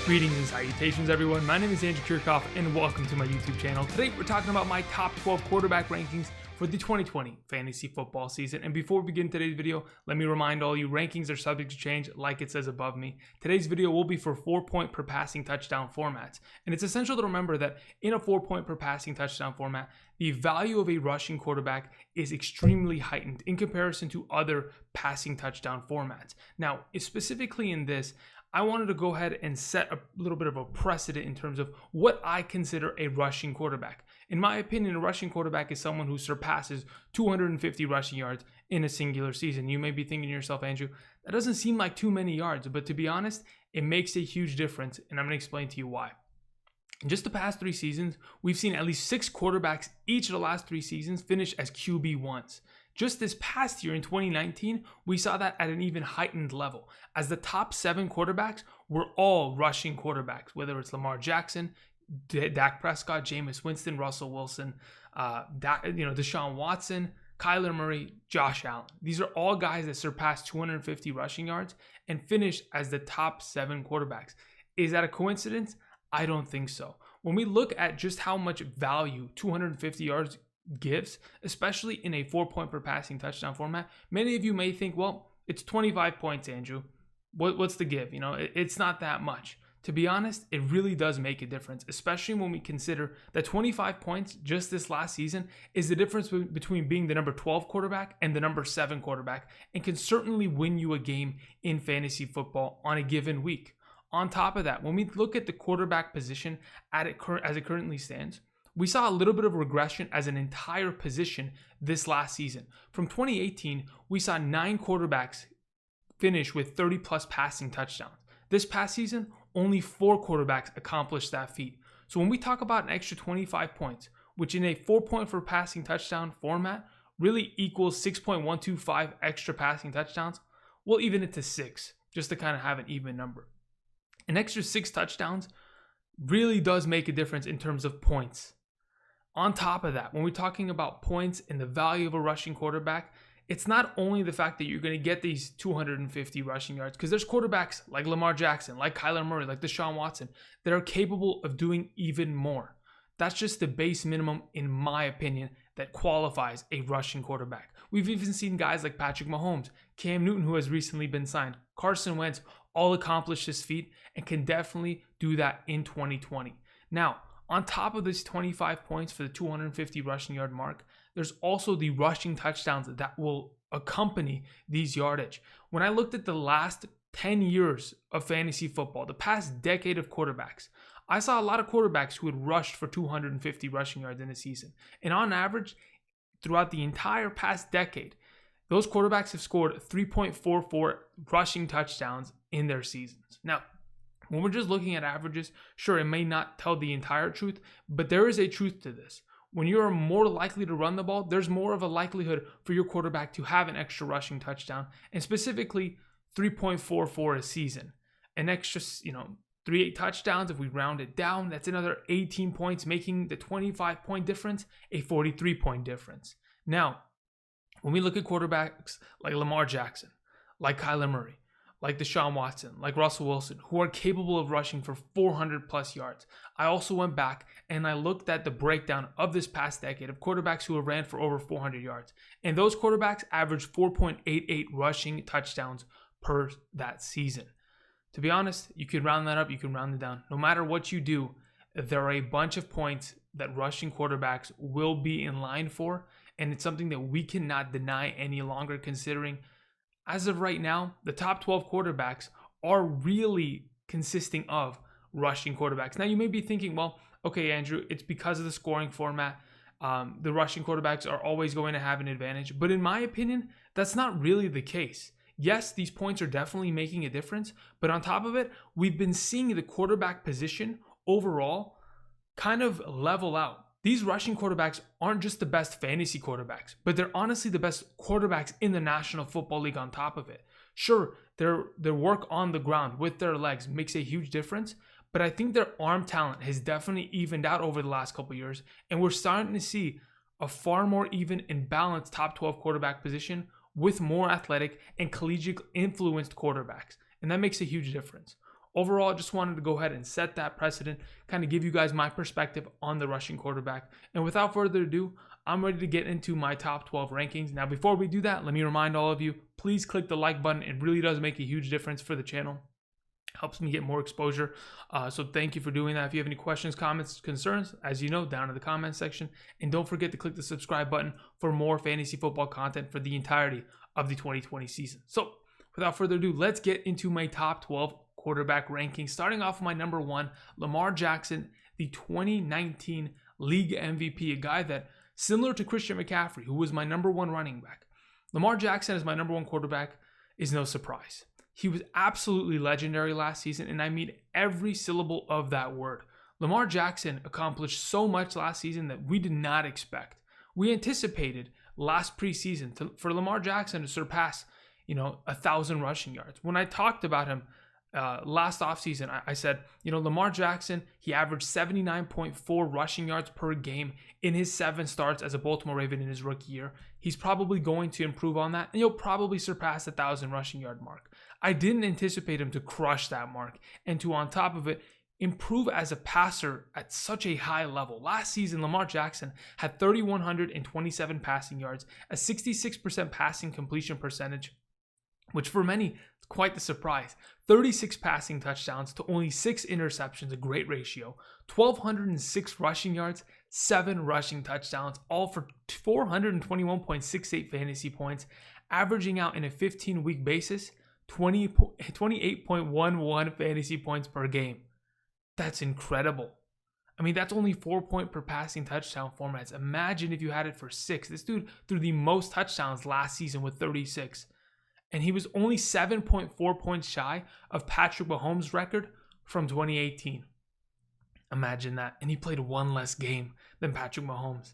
Greetings and salutations, everyone. My name is Andrew Kiorkof, and welcome to my YouTube channel. Today, we're talking about my top 12 quarterback rankings for the 2020 fantasy football season. And before we begin today's video, let me remind all you, rankings are subject to change, like it says above me. Today's video will be for 4-point per passing touchdown formats. And it's essential to remember that in a 4-point per passing touchdown format, the value of a rushing quarterback is extremely heightened in comparison to other passing touchdown formats. Now, specifically in this, I wanted to go ahead and set a little bit of a precedent in terms of what I consider a rushing quarterback. In my opinion, a rushing quarterback is someone who surpasses 250 rushing yards in a singular season. You may be thinking to yourself, Andrew, that doesn't seem like too many yards, but to be honest, it makes a huge difference, and I'm going to explain to you why. In just the past 3 seasons, we've seen at least 6 quarterbacks each of the last 3 seasons finish as QB1s. Just this past year in 2019, we saw that at an even heightened level, as the top 7 quarterbacks were all rushing quarterbacks, whether it's Lamar Jackson, Dak Prescott, Jameis Winston, Russell Wilson, Deshaun Watson, Kyler Murray, Josh Allen. These are all guys that surpassed 250 rushing yards and finished as the top 7 quarterbacks. Is that a coincidence? I don't think so. When we look at just how much value 250 yards gives, especially in a 4-point per passing touchdown format, many of you may think, well, it's 25 points, Andrew. What's the give? It's not that much. To be honest, it really does make a difference, especially when we consider that 25 points just this last season is the difference between being the number 12 quarterback and the number 7 quarterback, and can certainly win you a game in fantasy football on a given week. On top of that, when we look at the quarterback position as it currently stands, we saw a little bit of regression as an entire position this last season. From 2018, we saw 9 quarterbacks finish with 30-plus passing touchdowns. This past season, only 4 quarterbacks accomplished that feat. So when we talk about an extra 25 points, which in a 4-point for passing touchdown format really equals 6.125 extra passing touchdowns, we'll even it to 6, just to kind of have an even number. An extra 6 touchdowns really does make a difference in terms of points. On top of that, when we're talking about points and the value of a rushing quarterback, it's not only the fact that you're going to get these 250 rushing yards, because there's quarterbacks like Lamar Jackson, like Kyler Murray, like Deshaun Watson, that are capable of doing even more. That's just the base minimum, in my opinion, that qualifies a rushing quarterback. We've even seen guys like Patrick Mahomes, Cam Newton, who has recently been signed, Carson Wentz, all accomplish this feat and can definitely do that in 2020. Now, on top of this 25 points for the 250 rushing yard mark, there's also the rushing touchdowns that will accompany these yardage. When I looked at the last 10 years of fantasy football, the past decade of quarterbacks, I saw a lot of quarterbacks who had rushed for 250 rushing yards in a season. And on average, throughout the entire past decade, those quarterbacks have scored 3.44 rushing touchdowns in their seasons. Now, when we're just looking at averages, sure, it may not tell the entire truth, but there is a truth to this. When you're more likely to run the ball, there's more of a likelihood for your quarterback to have an extra rushing touchdown, and specifically 3.44 a season. An extra, 3 touchdowns, if we round it down, that's another 18 points, making the 25-point difference a 43-point difference. Now, when we look at quarterbacks like Lamar Jackson, like Kyler Murray, like Deshaun Watson, like Russell Wilson, who are capable of rushing for 400 plus yards, I also went back and I looked at the breakdown of this past decade of quarterbacks who have ran for over 400 yards. And those quarterbacks averaged 4.88 rushing touchdowns per that season. To be honest, you can round that up, you can round it down. No matter what you do, there are a bunch of points that rushing quarterbacks will be in line for, and it's something that we cannot deny any longer, considering as of right now, the top 12 quarterbacks are really consisting of rushing quarterbacks. Now, you may be thinking, well, okay, Andrew, it's because of the scoring format. The rushing quarterbacks are always going to have an advantage. But in my opinion, that's not really the case. Yes, these points are definitely making a difference. But on top of it, we've been seeing the quarterback position overall kind of level out. These rushing quarterbacks aren't just the best fantasy quarterbacks, but they're honestly the best quarterbacks in the National Football League on top of it. Sure, their work on the ground with their legs makes a huge difference, but I think their arm talent has definitely evened out over the last couple of years, and we're starting to see a far more even and balanced top 12 quarterback position with more athletic and collegiate influenced quarterbacks, and that makes a huge difference. overall, I just wanted to go ahead and set that precedent, kind of give you guys my perspective on the rushing quarterback. And without further ado, I'm ready to get into my top 12 rankings. Now, before we do that, let me remind all of you, please click the like button. It really does make a huge difference for the channel. Helps me get more exposure. So thank you for doing that. If you have any questions, comments, concerns, as you know, down in the comment section. And don't forget to click the subscribe button for more fantasy football content for the entirety of the 2020 season. So without further ado, let's get into my top 12 quarterback rankings. Starting off with my number 1, Lamar Jackson, the 2019 league MVP, a guy that, similar to Christian McCaffrey, who was my number 1 running back, Lamar Jackson as my number 1 quarterback is no surprise. He was absolutely legendary last season, and I mean every syllable of that word. Lamar Jackson accomplished so much last season that we did not expect. We anticipated last preseason for Lamar Jackson to surpass, 1,000 rushing yards. When I talked about him last offseason, I said, Lamar Jackson, he averaged 79.4 rushing yards per game in his 7 starts as a Baltimore Raven in his rookie year. He's probably going to improve on that, and he'll probably surpass the 1,000 rushing yard mark. I didn't anticipate him to crush that mark and to, on top of it, improve as a passer at such a high level. Last season, Lamar Jackson had 3,127 passing yards, a 66% passing completion percentage, which for many is quite the surprise. 36 passing touchdowns to only 6 interceptions, a great ratio. 1,206 rushing yards, 7 rushing touchdowns, all for 421.68 fantasy points, averaging out in a 15-week basis 28.11 fantasy points per game. That's incredible. I mean, that's only 4 point per passing touchdown formats. Imagine if you had it for 6. This dude threw the most touchdowns last season with 36. And he was only 7.4 points shy of Patrick Mahomes' record from 2018. Imagine that. And he played 1 less game than Patrick Mahomes.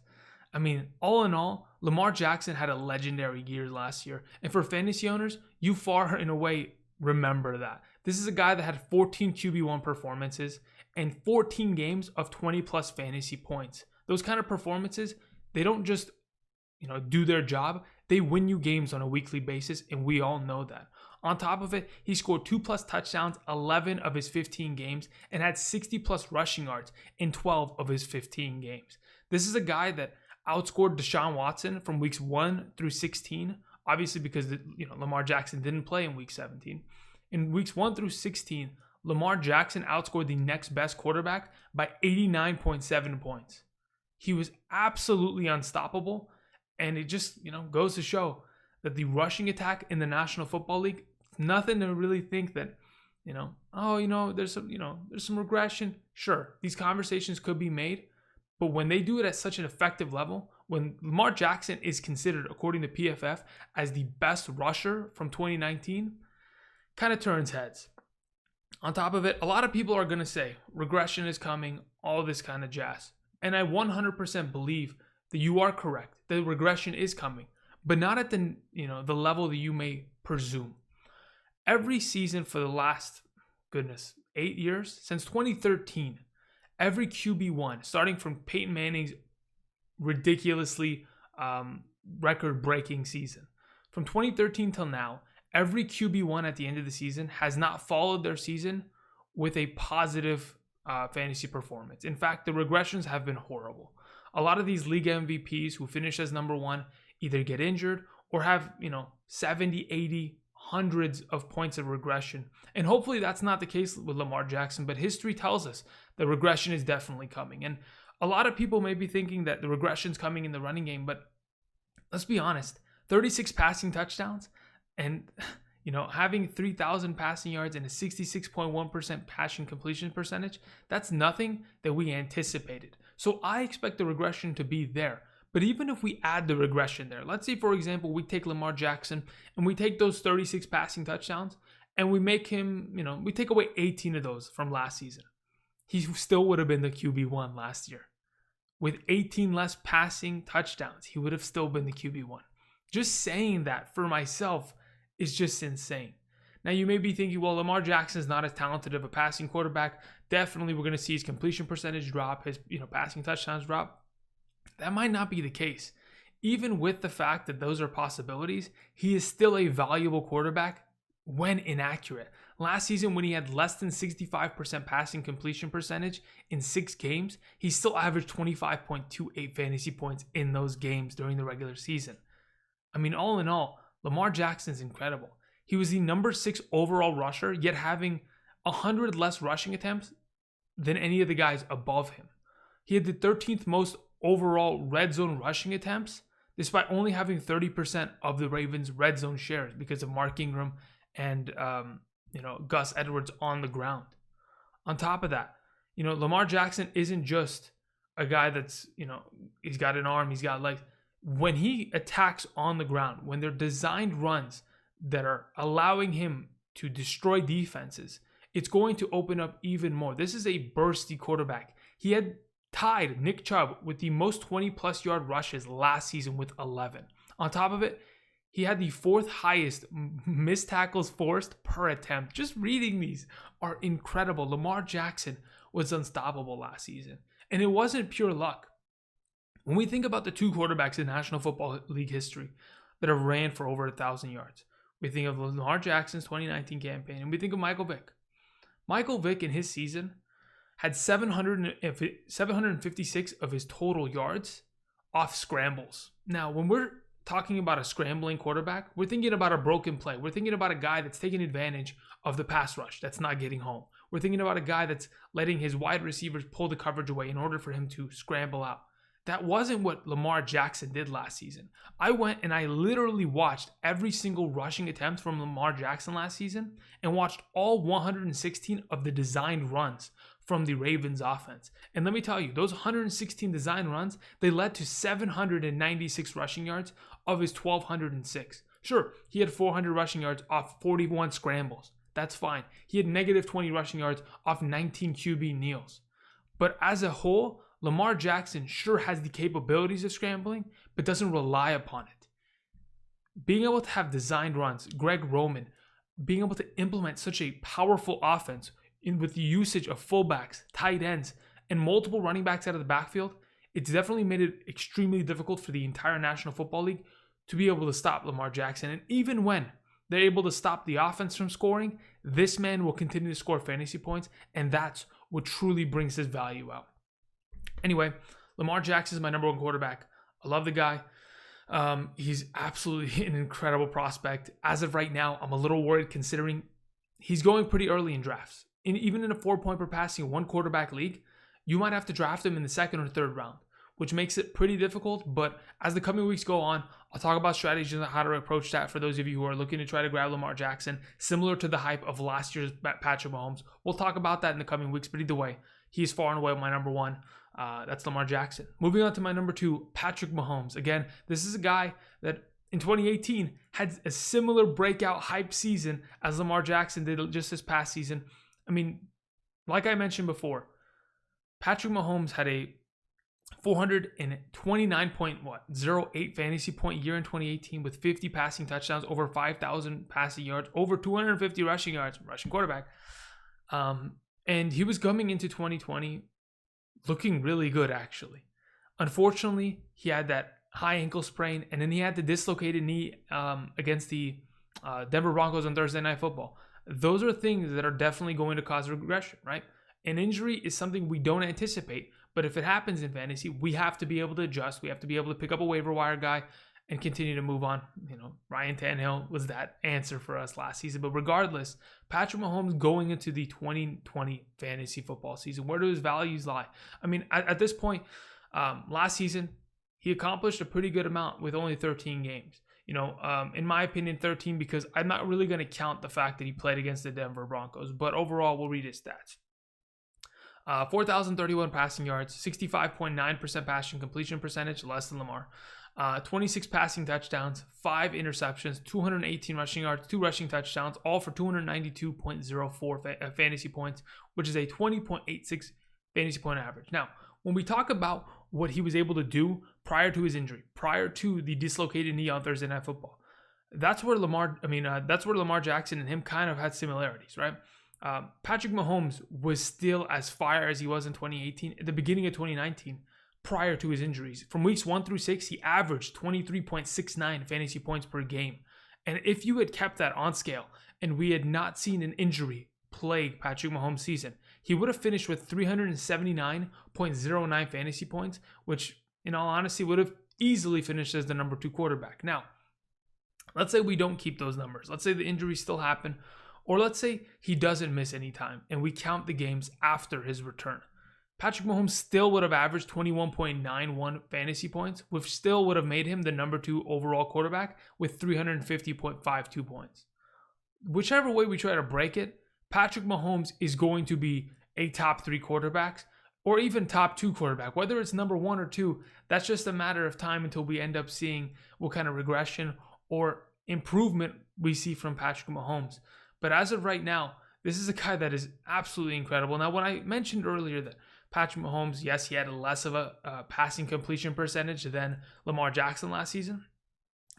I mean, all in all, Lamar Jackson had a legendary year last year. And for fantasy owners, you far in a way remember that. This is a guy that had 14 QB1 performances and 14 games of 20 plus fantasy points. Those kind of performances, they don't just, do their job. They win you games on a weekly basis, and we all know that. On top of it, he scored 2+ touchdowns 11 of his 15 games and had 60+ rushing yards in 12 of his 15 games. This is a guy that outscored Deshaun Watson from weeks 1 through 16, obviously because Lamar Jackson didn't play in week 17. In weeks 1 through 16, Lamar Jackson outscored the next best quarterback by 89.7 points. He was absolutely unstoppable, and it just goes to show that the rushing attack in the National Football League, nothing to really think that there's some regression. Sure, these conversations could be made. But when they do it at such an effective level, when Lamar Jackson is considered, according to PFF, as the best rusher from 2019, kind of turns heads. On top of it, a lot of people are going to say regression is coming, all this kind of jazz. And I 100% believe that you are correct. The regression is coming, but not at the level that you may presume. Every season for the last, 8 years, since 2013, every QB1, starting from Peyton Manning's ridiculously record-breaking season, from 2013 till now, every QB1 at the end of the season has not followed their season with a positive fantasy performance. In fact, the regressions have been horrible. A lot of these league MVPs who finish as number 1 either get injured or have, 70, 80, hundreds of points of regression. And hopefully that's not the case with Lamar Jackson, but history tells us that regression is definitely coming. And a lot of people may be thinking that the regression's coming in the running game, but let's be honest, 36 passing touchdowns and, having 3,000 passing yards and a 66.1% passing completion percentage, that's nothing that we anticipated. So I expect the regression to be there. But even if we add the regression there, let's say, for example, we take Lamar Jackson and we take those 36 passing touchdowns and we make him, we take away 18 of those from last season. He still would have been the QB1 last year. With 18 less passing touchdowns, he would have still been the QB1. Just saying that for myself is just insane. Now, you may be thinking, well, Lamar Jackson is not as talented of a passing quarterback. Definitely, we're going to see his completion percentage drop, his passing touchdowns drop. That might not be the case. Even with the fact that those are possibilities, he is still a valuable quarterback when inaccurate. Last season, when he had less than 65% passing completion percentage in 6 games, he still averaged 25.28 fantasy points in those games during the regular season. I mean, all in all, Lamar Jackson's incredible. He was the number 6 overall rusher, yet having 100 less rushing attempts than any of the guys above him. He had the 13th most overall red zone rushing attempts, despite only having 30% of the Ravens' red zone shares because of Mark Ingram and Gus Edwards on the ground. On top of that, Lamar Jackson isn't just a guy that's, he's got an arm, he's got legs. When he attacks on the ground, when they're designed runs that are allowing him to destroy defenses, it's going to open up even more. This is a bursty quarterback. He had tied Nick Chubb with the most 20-plus yard rushes last season with 11. On top of it, he had the 4th highest missed tackles forced per attempt. Just reading these are incredible. Lamar Jackson was unstoppable last season. And it wasn't pure luck. When we think about the 2 quarterbacks in National Football League history that have ran for over 1,000 yards, we think of Lamar Jackson's 2019 campaign, and we think of Michael Vick. Michael Vick in his season had 756 of his total yards off scrambles. Now, when we're talking about a scrambling quarterback, we're thinking about a broken play. We're thinking about a guy that's taking advantage of the pass rush that's not getting home. We're thinking about a guy that's letting his wide receivers pull the coverage away in order for him to scramble out. That wasn't what Lamar Jackson did last season. I went and I literally watched every single rushing attempt from Lamar Jackson last season and watched all 116 of the designed runs from the Ravens offense. And let me tell you, those 116 design runs, they led to 796 rushing yards of his 1,206. Sure, he had 400 rushing yards off 41 scrambles. That's fine. He had negative 20 rushing yards off 19 QB kneels. But as a whole, Lamar Jackson sure has the capabilities of scrambling, but doesn't rely upon it. Being able to have designed runs, Greg Roman, being able to implement such a powerful offense with the usage of fullbacks, tight ends, and multiple running backs out of the backfield, it's definitely made it extremely difficult for the entire National Football League to be able to stop Lamar Jackson. And even when they're able to stop the offense from scoring, this man will continue to score fantasy points, and that's what truly brings his value out. Anyway, Lamar Jackson is my number 1 quarterback. I love the guy. He's absolutely an incredible prospect. As of right now, I'm a little worried considering he's going pretty early in drafts. Even in a 4-point per passing 1 quarterback league, you might have to draft him in the 2nd or 3rd round, which makes it pretty difficult. But as the coming weeks go on, I'll talk about strategies on how to approach that for those of you who are looking to try to grab Lamar Jackson, similar to the hype of last year's Patrick Mahomes. We'll talk about that in the coming weeks, but either way, he's far and away my number 1. That's Lamar Jackson. Moving on to my number 2, Patrick Mahomes. Again, this is a guy that in 2018 had a similar breakout hype season as Lamar Jackson did just this past season. I mean, like I mentioned before, Patrick Mahomes had a 429.08 fantasy point year in 2018 with 50 passing touchdowns, over 5,000 passing yards, over 250 rushing yards, rushing quarterback. And he was coming into 2020 looking really good, actually. Unfortunately, he had that high ankle sprain, and then he had the dislocated knee against the Denver Broncos on Thursday Night Football. Those are things that are definitely going to cause regression, right? An injury is something we don't anticipate, but if it happens in fantasy, we have to be able to adjust. We have to be able to pick up a waiver wire guy and continue to move on. Ryan Tannehill was that answer for us last season. But regardless, Patrick Mahomes going into the 2020 fantasy football season, where do his values lie? I mean, at this point, last season, he accomplished a pretty good amount with only 13 games. In my opinion, 13 because I'm not really going to count the fact that he played against the Denver Broncos. But overall, we'll read his stats. 4,031 passing yards, 65.9% passing completion percentage, less than Lamar. 26 passing touchdowns, 5 interceptions, 218 rushing yards, 2 rushing touchdowns, all for 292.04 fantasy points, which is a 20.86 fantasy point average. Now, when we talk about what he was able to do prior to his injury, prior to the dislocated knee on Thursday Night Football, that's where Lamar Jackson and him kind of had similarities, right? Patrick Mahomes was still as fire as he was in 2018, at the beginning of 2019, prior to his injuries. From weeks 1 through 6, he averaged 23.69 fantasy points per game. And if you had kept that on scale and we had not seen an injury plague Patrick Mahomes' season, he would have finished with 379.09 fantasy points, which in all honesty would have easily finished as the number 2 quarterback. Now, let's say we don't keep those numbers. Let's say the injuries still happen, or let's say he doesn't miss any time and we count the games after his return. Patrick Mahomes still would have averaged 21.91 fantasy points, which still would have made him the number 2 overall quarterback with 350.52 points. Whichever way we try to break it, Patrick Mahomes is going to be a top 3 quarterback or even top 2 quarterback. Whether it's number 1 or 2, that's just a matter of time until we end up seeing what kind of regression or improvement we see from Patrick Mahomes. But as of right now, this is a guy that is absolutely incredible. Now, when I mentioned earlier that Patrick Mahomes, yes, he had less of a passing completion percentage than Lamar Jackson last season,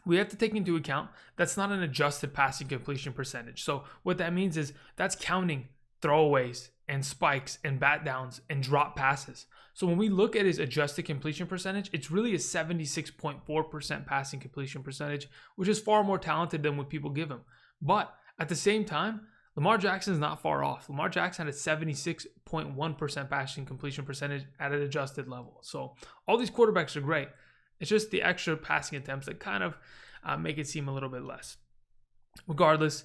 we have to take into account that's not an adjusted passing completion percentage. So what that means is that's counting throwaways and spikes and bat downs and drop passes. So when we look at his adjusted completion percentage, it's really a 76.4% passing completion percentage, which is far more talented than what people give him. But at the same time, Lamar Jackson is not far off. Lamar Jackson had a 76.1% passing completion percentage at an adjusted level. So all these quarterbacks are great. It's just the extra passing attempts that kind of make it seem a little bit less. Regardless,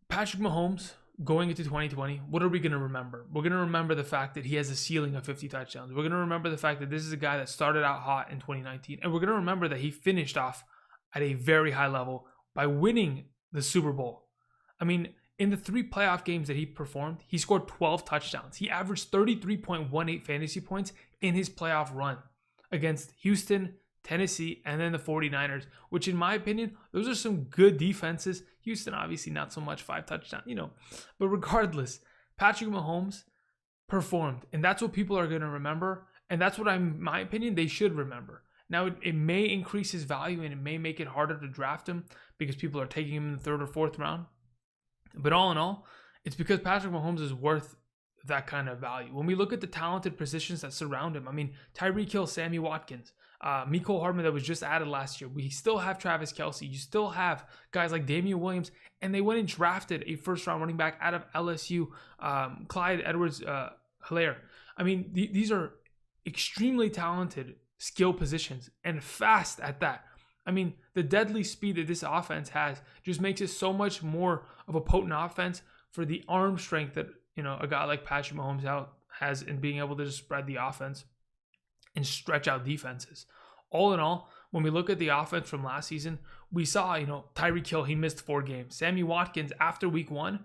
Patrick Mahomes going into 2020, what are we going to remember? We're going to remember the fact that he has a ceiling of 50 touchdowns. We're going to remember the fact that this is a guy that started out hot in 2019. And we're going to remember that he finished off at a very high level by winning the Super Bowl. I mean, in the 3 playoff games that he performed, he scored 12 touchdowns. He averaged 33.18 fantasy points in his playoff run against Houston, Tennessee, and then the 49ers, which in my opinion, those are some good defenses. Houston, obviously not so much, 5 touchdowns, But regardless, Patrick Mahomes performed, and that's what people are going to remember, and that's what, in my opinion, they should remember. Now, it may increase his value, and it may make it harder to draft him because people are taking him in the 3rd or 4th round. But all in all, it's because Patrick Mahomes is worth that kind of value. When we look at the talented positions that surround him, I mean, Tyreek Hill, Sammy Watkins, Mecole Hardman that was just added last year. We still have Travis Kelce. You still have guys like Damian Williams, and they went and drafted a 1st-round running back out of LSU, Clyde Edwards-Helaire. I mean, these are extremely talented skill positions and fast at that. I mean, the deadly speed that this offense has just makes it so much more of a potent offense for the arm strength that, a guy like Patrick Mahomes has in being able to just spread the offense and stretch out defenses. All in all, when we look at the offense from last season, we saw, Tyreek Hill, he missed 4 games. Sammy Watkins, after week 1,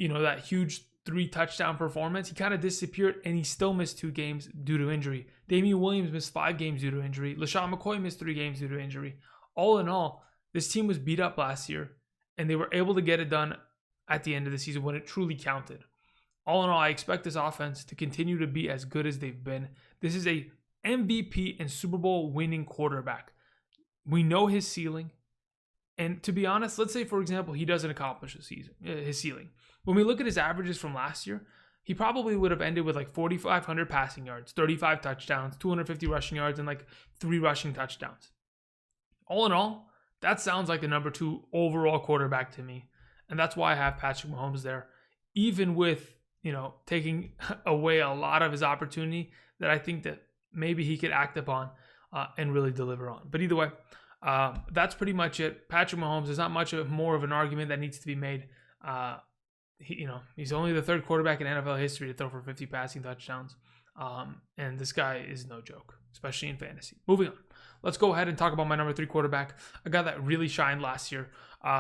that huge 3-touchdown performance, he kind of disappeared and he still missed 2 games due to injury. Damian Williams missed 5 games due to injury. LaShawn McCoy missed 3 games due to injury. All in all, this team was beat up last year and they were able to get it done at the end of the season when it truly counted. All in all, I expect this offense to continue to be as good as they've been. This is a MVP and Super Bowl winning quarterback. We know his ceiling. And to be honest, let's say, for example, he doesn't accomplish his ceiling. When we look at his averages from last year, he probably would have ended with like 4,500 passing yards, 35 touchdowns, 250 rushing yards, and like 3 rushing touchdowns. All in all, that sounds like the number 2 overall quarterback to me. And that's why I have Patrick Mahomes there, even with, taking away a lot of his opportunity that I think that maybe he could act upon and really deliver on. But either way, that's pretty much it. Patrick Mahomes, there's not much more of an argument that needs to be made. He's only the 3rd quarterback in NFL history to throw for 50 passing touchdowns. And this guy is no joke, especially in fantasy. Moving on. Let's go ahead and talk about my number 3 quarterback, a guy that really shined last year,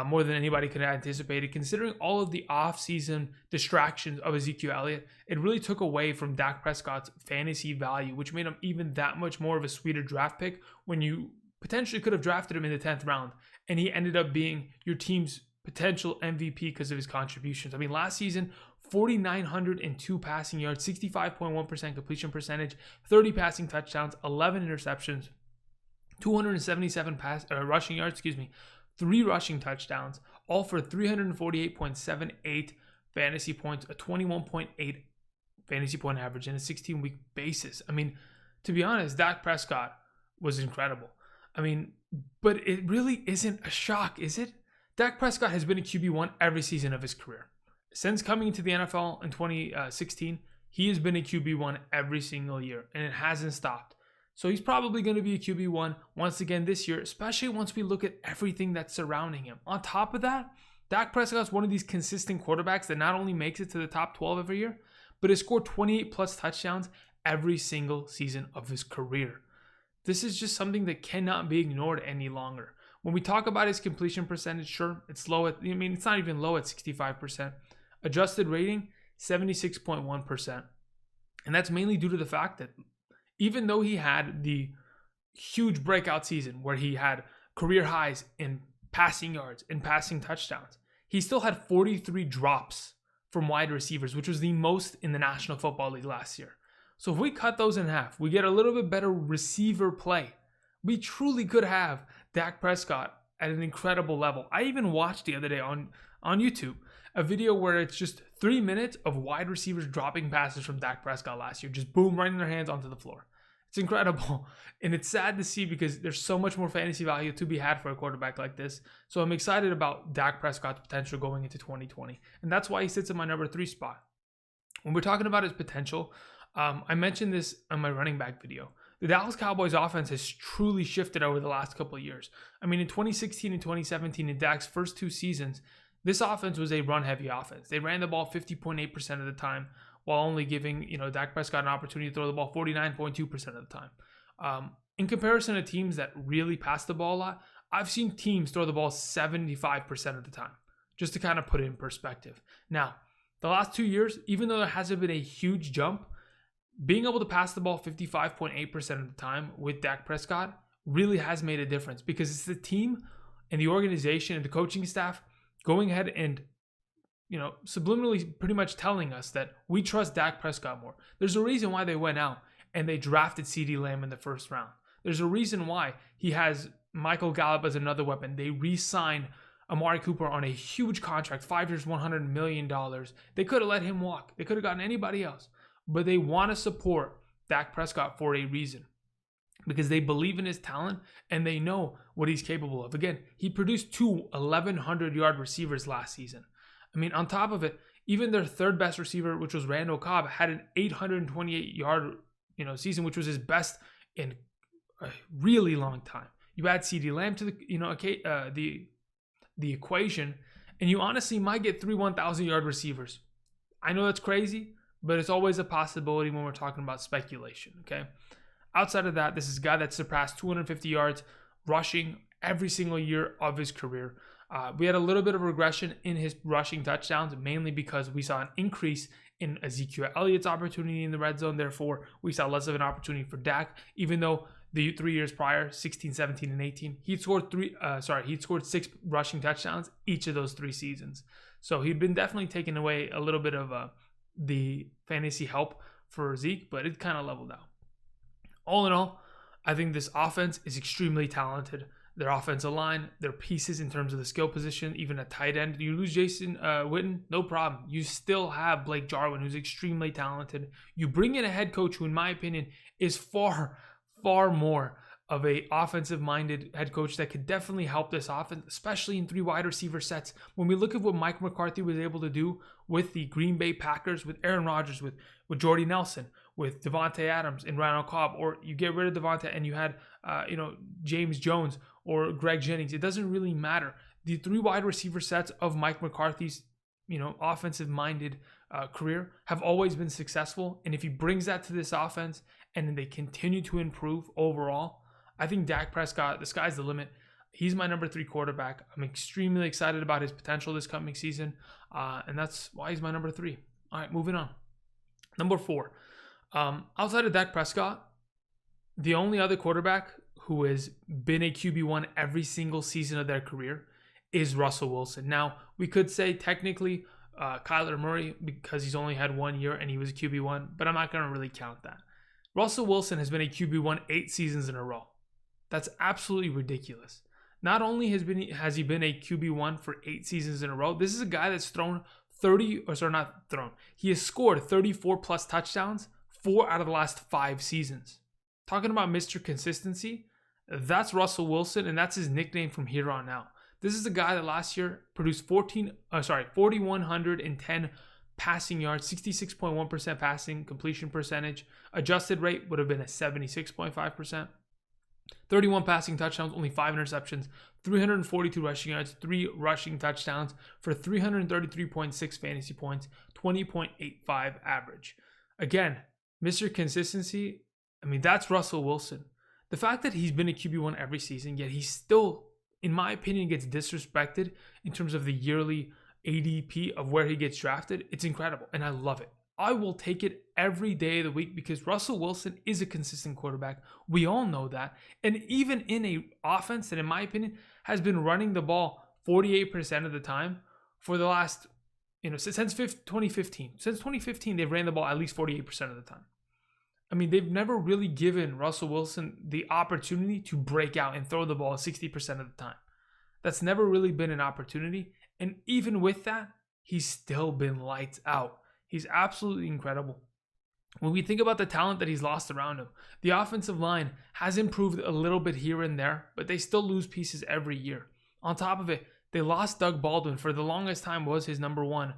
more than anybody could have anticipated. Considering all of the offseason distractions of Ezekiel Elliott, it really took away from Dak Prescott's fantasy value, which made him even that much more of a sweeter draft pick when you potentially could have drafted him in the 10th round. And he ended up being your team's potential MVP because of his contributions. I mean, last season, 4,902 passing yards, 65.1% completion percentage, 30 passing touchdowns, 11 interceptions, 277 rushing yards, 3 rushing touchdowns, all for 348.78 fantasy points, a 21.8 fantasy point average, and a 16-week basis. I mean, to be honest, Dak Prescott was incredible. I mean, But it really isn't a shock, is it? Dak Prescott has been a QB1 every season of his career. Since coming into the NFL in 2016, he has been a QB1 every single year, and it hasn't stopped. So he's probably going to be a QB1 once again this year, especially once we look at everything that's surrounding him. On top of that, Dak Prescott's one of these consistent quarterbacks that not only makes it to the top 12 every year, but has scored 28 plus touchdowns every single season of his career. This is just something that cannot be ignored any longer. When we talk about his completion percentage, sure, it's low it's not even low at 65%. Adjusted rating, 76.1%. And that's mainly due to the fact that even though he had the huge breakout season where he had career highs in passing yards and passing touchdowns, he still had 43 drops from wide receivers, which was the most in the National Football League last year. So if we cut those in half, we get a little bit better receiver play. We truly could have Dak Prescott at an incredible level. I even watched the other day on YouTube a video where it's just 3 minutes of wide receivers dropping passes from Dak Prescott last year. Just boom, right in their hands onto the floor. It's incredible. And it's sad to see because there's so much more fantasy value to be had for a quarterback like this. So I'm excited about Dak Prescott's potential going into 2020. And that's why he sits in my number 3 spot. When we're talking about his potential, I mentioned this on my running back video. The Dallas Cowboys offense has truly shifted over the last couple of years. I mean, in 2016 and 2017, in Dak's first 2 seasons, this offense was a run-heavy offense. They ran the ball 50.8% of the time while only giving, Dak Prescott an opportunity to throw the ball 49.2% of the time. In comparison to teams that really pass the ball a lot, I've seen teams throw the ball 75% of the time, just to kind of put it in perspective. Now, the last 2 years, even though there hasn't been a huge jump, being able to pass the ball 55.8% of the time with Dak Prescott really has made a difference because it's the team and the organization and the coaching staff going ahead and, subliminally pretty much telling us that we trust Dak Prescott more. There's a reason why they went out and they drafted CeeDee Lamb in the first round. There's a reason why he has Michael Gallup as another weapon. They re-signed Amari Cooper on a huge contract, 5 years, $100 million. They could have let him walk. They could have gotten anybody else. But they want to support Dak Prescott for a reason because they believe in his talent and they know what he's capable of. Again, he produced 2 1,100-yard receivers last season. I mean, on top of it, even their third best receiver, which was Randall Cobb, had an 828-yard season, which was his best in a really long time. You add CeeDee Lamb to the equation, and you honestly might get 3 1,000-yard receivers. I know that's crazy, but it's always a possibility when we're talking about speculation, okay? Outside of that, this is a guy that surpassed 250 yards rushing every single year of his career. We had a little bit of regression in his rushing touchdowns, mainly because we saw an increase in Ezekiel Elliott's opportunity in the red zone. Therefore, we saw less of an opportunity for Dak, even though the 3 years prior, 16, 17, and 18, he'd scored 6 rushing touchdowns each of those 3 seasons. So he'd been definitely taking away a little bit of the fantasy help for Zeke, but it kind of leveled out. All in all, I think this offense is extremely talented. Their offensive line, their pieces in terms of the skill position, even a tight end. You lose Jason Witten, no problem. You still have Blake Jarwin, who's extremely talented. You bring in a head coach who, in my opinion, is far, far more of a offensive-minded head coach that could definitely help this offense, especially in 3 wide receiver sets. When we look at what Mike McCarthy was able to do with the Green Bay Packers, with Aaron Rodgers, with Jordy Nelson, with Devontae Adams and Randall Cobb, or you get rid of Devontae and you had James Jones or Greg Jennings, it doesn't really matter. The 3 wide receiver sets of Mike McCarthy's offensive-minded career have always been successful, and if he brings that to this offense and they continue to improve overall, I think Dak Prescott, the sky's the limit. He's my number 3 quarterback. I'm extremely excited about his potential this coming season, and that's why he's my number 3. All right, moving on. Number 4. Outside of Dak Prescott, the only other quarterback who has been a QB1 every single season of their career is Russell Wilson. Now, we could say technically Kyler Murray because he's only had 1 year and he was a QB1, but I'm not going to really count that. Russell Wilson has been a QB1 8 seasons in a row. That's absolutely ridiculous. Not only has he been a QB1 for 8 seasons in a row, this is a guy that's he has scored 34 plus touchdowns 4 out of the last 5 seasons. Talking about Mr. Consistency, That's Russell Wilson, and that's his nickname from here on out. This is a guy that last year produced 4,110 passing yards, 66.1% passing completion percentage. Adjusted rate would have been a 76.5%. 31 passing touchdowns, only 5 interceptions, 342 rushing yards, 3 rushing touchdowns for 333.6 fantasy points, 20.85 average. Again, Mr. Consistency, I mean, that's Russell Wilson. The fact that he's been a QB1 every season, yet he still, in my opinion, gets disrespected in terms of the yearly ADP of where he gets drafted, it's incredible, and I love it. I will take it every day of the week because Russell Wilson is a consistent quarterback. We all know that. And even in a offense that, in my opinion, has been running the ball 48% of the time for the last, since 2015. Since 2015, they've ran the ball at least 48% of the time. I mean, they've never really given Russell Wilson the opportunity to break out and throw the ball 60% of the time. That's never really been an opportunity. And even with that, he's still been lights out. He's absolutely incredible. When we think about the talent that he's lost around him, the offensive line has improved a little bit here and there, but they still lose pieces every year. On top of it, they lost Doug Baldwin, for the longest time was his number one.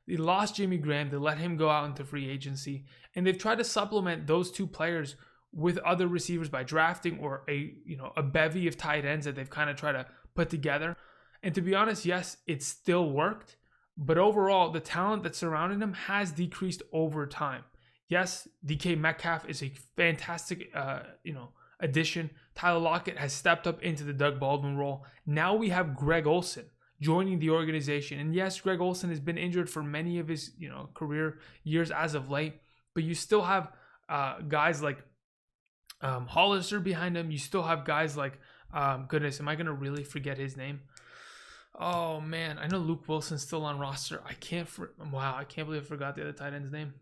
They lost Jimmy Graham. They let him go out into free agency. And they've tried to supplement those two players with other receivers by drafting or a bevy of tight ends that they've kind of tried to put together. And to be honest, yes, it still worked. But overall, the talent that's surrounding him has decreased over time. Yes, DK Metcalf is a fantastic, addition. Tyler Lockett has stepped up into the Doug Baldwin role. Now we have Greg Olsen joining the organization. And yes, Greg Olsen has been injured for many of his, career years as of late. But you still have guys like Hollister behind him. You still have guys like, goodness, am I going to really forget his name? Oh man, I know Luke Wilson's still on roster. I can't believe I forgot the other tight end's name.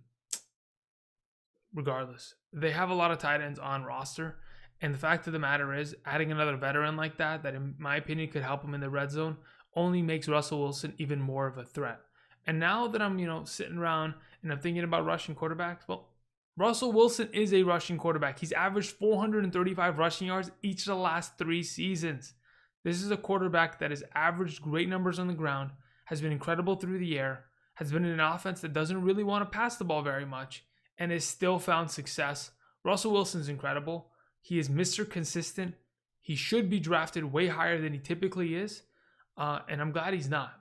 Regardless, they have a lot of tight ends on roster, and the fact of the matter is, adding another veteran like that in my opinion could help him in the red zone, only makes Russell Wilson even more of a threat. And now that I'm sitting around and I'm thinking about rushing quarterbacks, well, Russell Wilson is a rushing quarterback. He's averaged 435 rushing yards each of the last 3 seasons. This is a quarterback that has averaged great numbers on the ground, has been incredible through the air, has been in an offense that doesn't really want to pass the ball very much, and has still found success. Russell Wilson's incredible. He is Mr. Consistent. He should be drafted way higher than he typically is, and I'm glad he's not.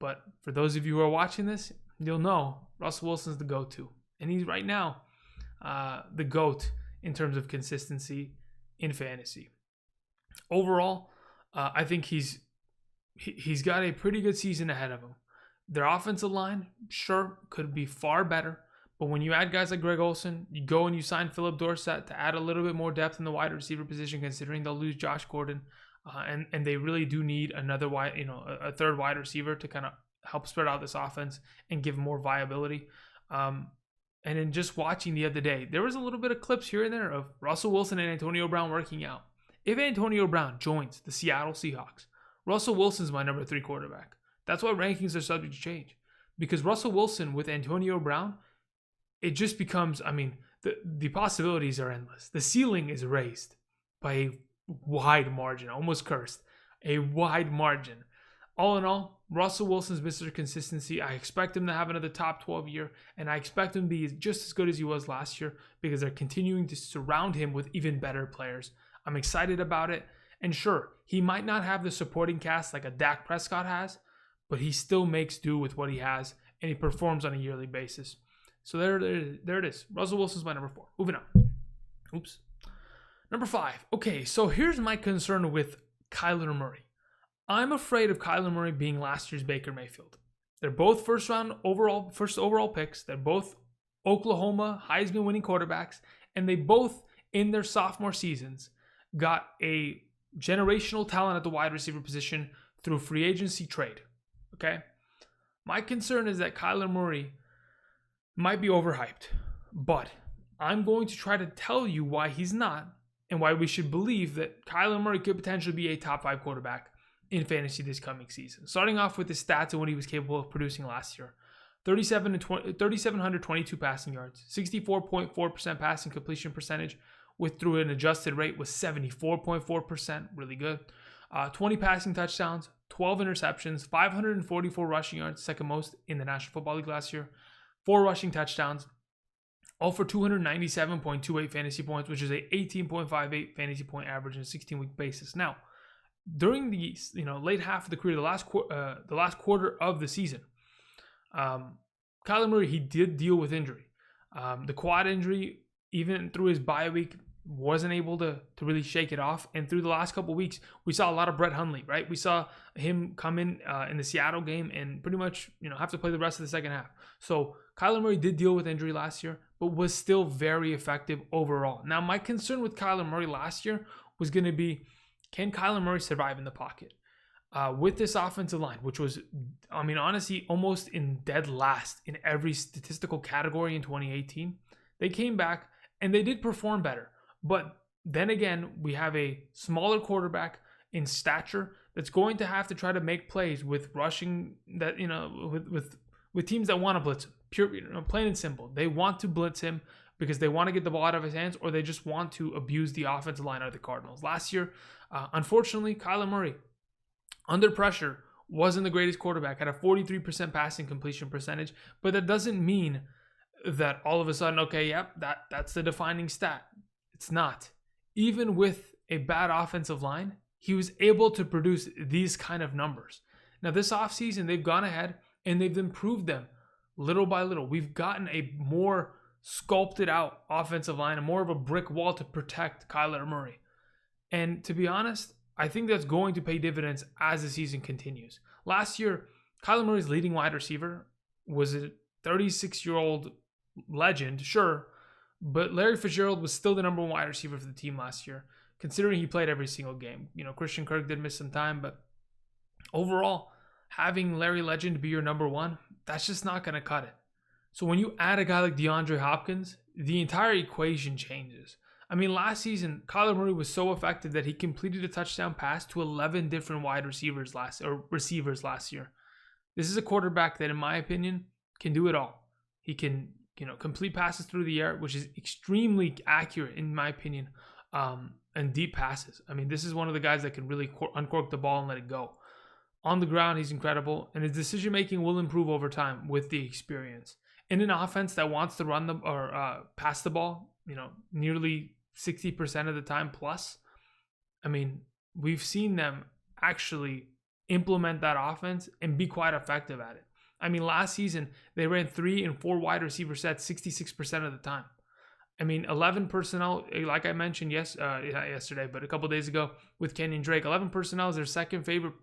But for those of you who are watching this, you'll know Russell Wilson's the go-to. And he's right now the GOAT in terms of consistency in fantasy. Overall, I think he's got a pretty good season ahead of him. Their offensive line, sure, could be far better. But when you add guys like Greg Olsen, you go and you sign Philip Dorsett to add a little bit more depth in the wide receiver position, considering they'll lose Josh Gordon. And they really do need another a third wide receiver to kind of help spread out this offense and give more viability. And in just watching the other day, there was a little bit of clips here and there of Russell Wilson and Antonio Brown working out. If Antonio Brown joins the Seattle Seahawks, Russell Wilson's my number 3 quarterback. That's why rankings are subject to change. Because Russell Wilson with Antonio Brown, it just becomes, the possibilities are endless. The ceiling is raised by a wide margin, almost cursed. A wide margin. All in all, Russell Wilson's Mr. Consistency. I expect him to have another top 12 year, and I expect him to be just as good as he was last year because they're continuing to surround him with even better players. I'm excited about it. And sure, he might not have the supporting cast like a Dak Prescott has, but he still makes do with what he has, and he performs on a yearly basis. So there it is. Russell Wilson's my number 4. Moving on. Oops. Number 5. Okay, so here's my concern with Kyler Murray. I'm afraid of Kyler Murray being last year's Baker Mayfield. They're both first overall picks. They're both Oklahoma Heisman winning quarterbacks, and they both, in their sophomore seasons, got a generational talent at the wide receiver position through free agency trade. Okay? My concern is that Kyler Murray might be overhyped, but I'm going to try to tell you why he's not and why we should believe that Kyler Murray could potentially be a top 5 quarterback in fantasy this coming season. Starting off with his stats and what he was capable of producing last year. 3,722 passing yards, 64.4% passing completion percentage, through an adjusted rate was 74.4%, really good. 20 passing touchdowns, 12 interceptions, 544 rushing yards, second most in the National Football League last year, 4 rushing touchdowns, all for 297.28 fantasy points, which is a 18.58 fantasy point average on a 16-week basis. Now, during the late half of the career, the last quarter of the season, Kyler Murray, he did deal with injury. The quad injury, even through his bye week, wasn't able to really shake it off. And through the last couple of weeks, we saw a lot of Brett Hundley, right? We saw him come in the Seattle game and pretty much have to play the rest of the second half. So Kyler Murray did deal with injury last year, but was still very effective overall. Now, my concern with Kyler Murray last year was going to be, can Kyler Murray survive in the pocket? With this offensive line, which was, honestly, almost in dead last in every statistical category in 2018, they came back and they did perform better. But then again, we have a smaller quarterback in stature that's going to have to try to make plays with rushing that, with teams that want to blitz him. Plain and simple. They want to blitz him because they want to get the ball out of his hands, or they just want to abuse the offensive line of the Cardinals. Last year, unfortunately, Kyler Murray, under pressure, wasn't the greatest quarterback, had a 43% passing completion percentage, but that doesn't mean that all of a sudden, that's the defining stat. It's not. Even with a bad offensive line, he was able to produce these kind of numbers. Now, this offseason, they've gone ahead and they've improved them little by little. We've gotten a more sculpted out offensive line and more of a brick wall to protect Kyler Murray. And to be honest, I think that's going to pay dividends as the season continues. Last year, Kyler Murray's leading wide receiver was a 36-year-old legend, sure, but Larry Fitzgerald was still the number one wide receiver for the team last year, considering he played every single game. Christian Kirk did miss some time, but overall, having Larry Legend be your number one, that's just not going to cut it. So when you add a guy like DeAndre Hopkins, the entire equation changes. Last season, Kyler Murray was so effective that he completed a touchdown pass to 11 different receivers last year. This is a quarterback that, in my opinion, can do it all. He can, complete passes through the air, which is extremely accurate, in my opinion, and deep passes. This is one of the guys that can really uncork the ball and let it go. On the ground, he's incredible, and his decision-making will improve over time with the experience. In an offense that wants to run pass the ball, nearly 60% of the time plus, we've seen them actually implement that offense and be quite effective at it. Last season, they ran 3 and 4 wide receiver sets 66% of the time. 11 personnel, like I mentioned not yesterday, but a couple days ago with Kenyon Drake, 11 personnel is their second favorite,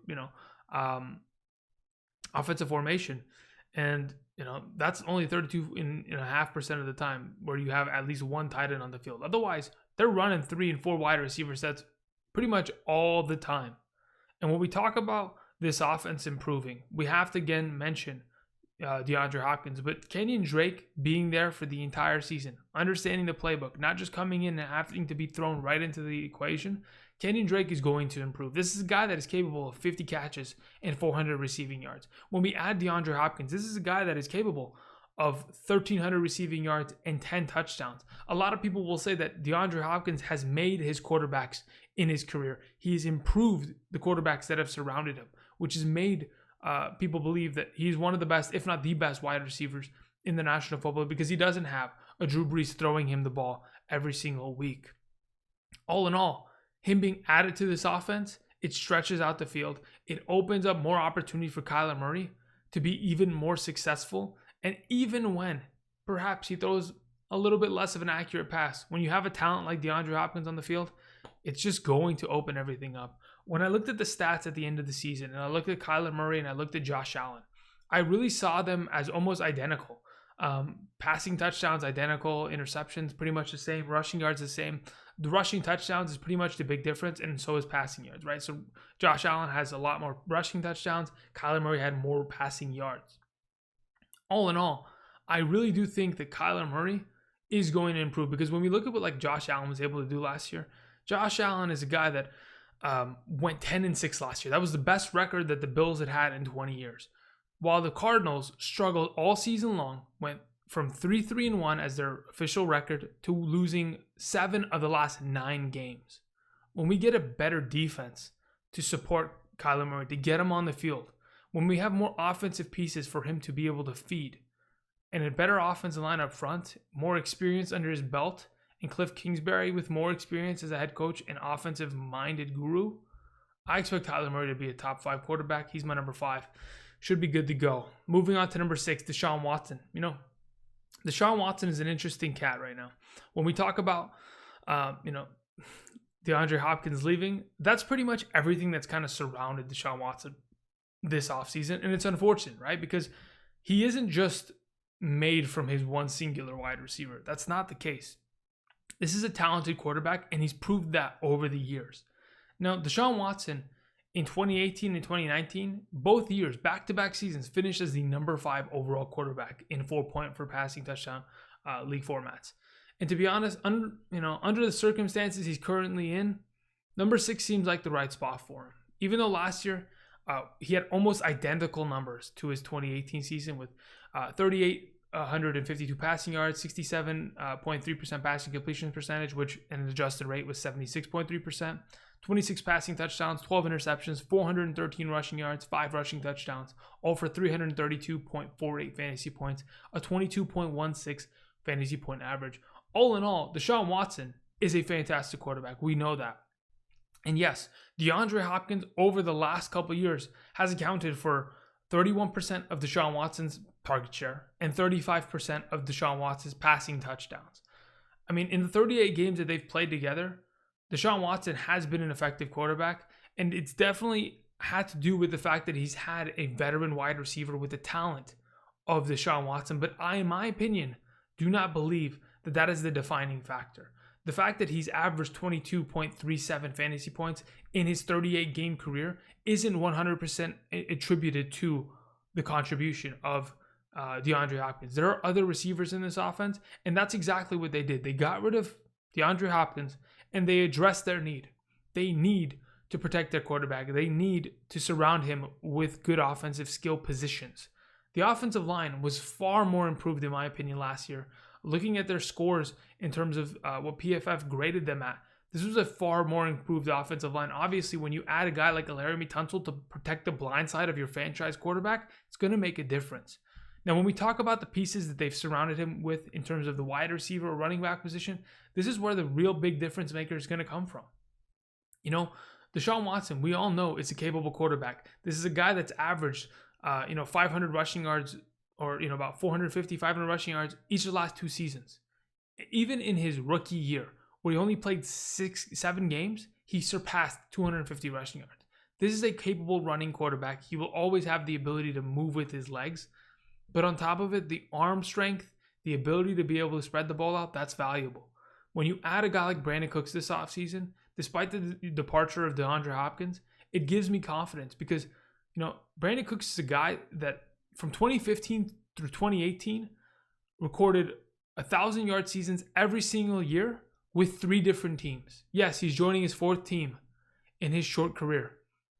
offensive formation. And, that's only 32.5% of the time where you have at least one tight end on the field. Otherwise, they're running 3 and 4 wide receiver sets pretty much all the time. And when we talk about this offense improving, we have to again mention DeAndre Hopkins, but Kenyon Drake being there for the entire season, understanding the playbook, not just coming in and having to be thrown right into the equation. Kenyon Drake is going to improve. This is a guy that is capable of 50 catches and 400 receiving yards. When we add DeAndre Hopkins, this is a guy that is capable of 1,300 receiving yards and 10 touchdowns. A lot of people will say that DeAndre Hopkins has made his quarterbacks in his career. He's improved the quarterbacks that have surrounded him, which has made people believe that he's one of the best, if not the best, wide receivers in the National Football League because he doesn't have a Drew Brees throwing him the ball every single week. All in all, him being added to this offense, it stretches out the field. It opens up more opportunity for Kyler Murray to be even more successful. And even when perhaps he throws a little bit less of an accurate pass, when you have a talent like DeAndre Hopkins on the field, it's just going to open everything up. When I looked at the stats at the end of the season, and I looked at Kyler Murray and I looked at Josh Allen, I really saw them as almost identical. Passing touchdowns identical, interceptions pretty much the same, rushing yards the same. The rushing touchdowns is pretty much the big difference, and so is passing yards, right? So Josh Allen has a lot more rushing touchdowns. Kyler Murray had more passing yards. All in all, I really do think that Kyler Murray is going to improve because when we look at what Josh Allen was able to do last year, Josh Allen is a guy that went 10-6 last year. That was the best record that the Bills had in 20 years. While the Cardinals struggled all season long, went from 3-3-1 as their official record to losing 7 of the last 9 games. When we get a better defense to support Kyler Murray, to get him on the field, when we have more offensive pieces for him to be able to feed, and a better offensive line up front, more experience under his belt, and Cliff Kingsbury with more experience as a head coach and offensive-minded guru, I expect Kyler Murray to be a top 5 quarterback. He's my number 5. Should be good to go. Moving on to number 6, Deshaun Watson. Deshaun Watson is an interesting cat right now. When we talk about, DeAndre Hopkins leaving, that's pretty much everything that's kind of surrounded Deshaun Watson this offseason. And it's unfortunate, right? Because he isn't just made from his one singular wide receiver. That's not the case. This is a talented quarterback, and he's proved that over the years. Now, Deshaun Watson, in 2018 and 2019, both years, back-to-back seasons, finished as the number 5 overall quarterback in 4-point for passing touchdown league formats. And to be honest, under the circumstances he's currently in, number 6 seems like the right spot for him. Even though last year he had almost identical numbers to his 2018 season with 3,852 passing yards, 67.3% passing completion percentage, which an adjusted rate was 76.3%. 26 passing touchdowns, 12 interceptions, 413 rushing yards, 5 rushing touchdowns, all for 332.48 fantasy points, a 22.16 fantasy point average. All in all, Deshaun Watson is a fantastic quarterback. We know that. And yes, DeAndre Hopkins over the last couple of years has accounted for 31% of Deshaun Watson's target share and 35% of Deshaun Watson's passing touchdowns. I mean, in the 38 games that they've played together, Deshaun Watson has been an effective quarterback, and it's definitely had to do with the fact that he's had a veteran wide receiver with the talent of Deshaun Watson. But I, in my opinion, do not believe that that is the defining factor. The fact that he's averaged 22.37 fantasy points in his 38-game career isn't 100% attributed to the contribution of DeAndre Hopkins. There are other receivers in this offense, and that's exactly what they did. They got rid of DeAndre Hopkins, and they addressed their need. They need to protect their quarterback. They need to surround him with good offensive skill positions. The offensive line was far more improved, in my opinion, last year. Looking at their scores in terms of what PFF graded them at, this was a far more improved offensive line. Obviously, when you add a guy like Laramie Tunsil to protect the blind side of your franchise quarterback, it's going to make a difference. Now, when we talk about the pieces that they've surrounded him with in terms of the wide receiver or running back position, this is where the real big difference maker is going to come from. Deshaun Watson, we all know, is a capable quarterback. This is a guy that's averaged, 500 rushing yards or, about 450, 500 rushing yards each of the last 2 seasons. Even in his rookie year, where he only played 7 games, he surpassed 250 rushing yards. This is a capable running quarterback. He will always have the ability to move with his legs. But on top of it, the arm strength, the ability to be able to spread the ball out, that's valuable. When you add a guy like Brandon Cooks this offseason, despite the departure of DeAndre Hopkins, it gives me confidence because, Brandon Cooks is a guy that from 2015 through 2018 recorded 1,000-yard seasons every single year with 3 different teams. Yes, he's joining his 4th team in his short career.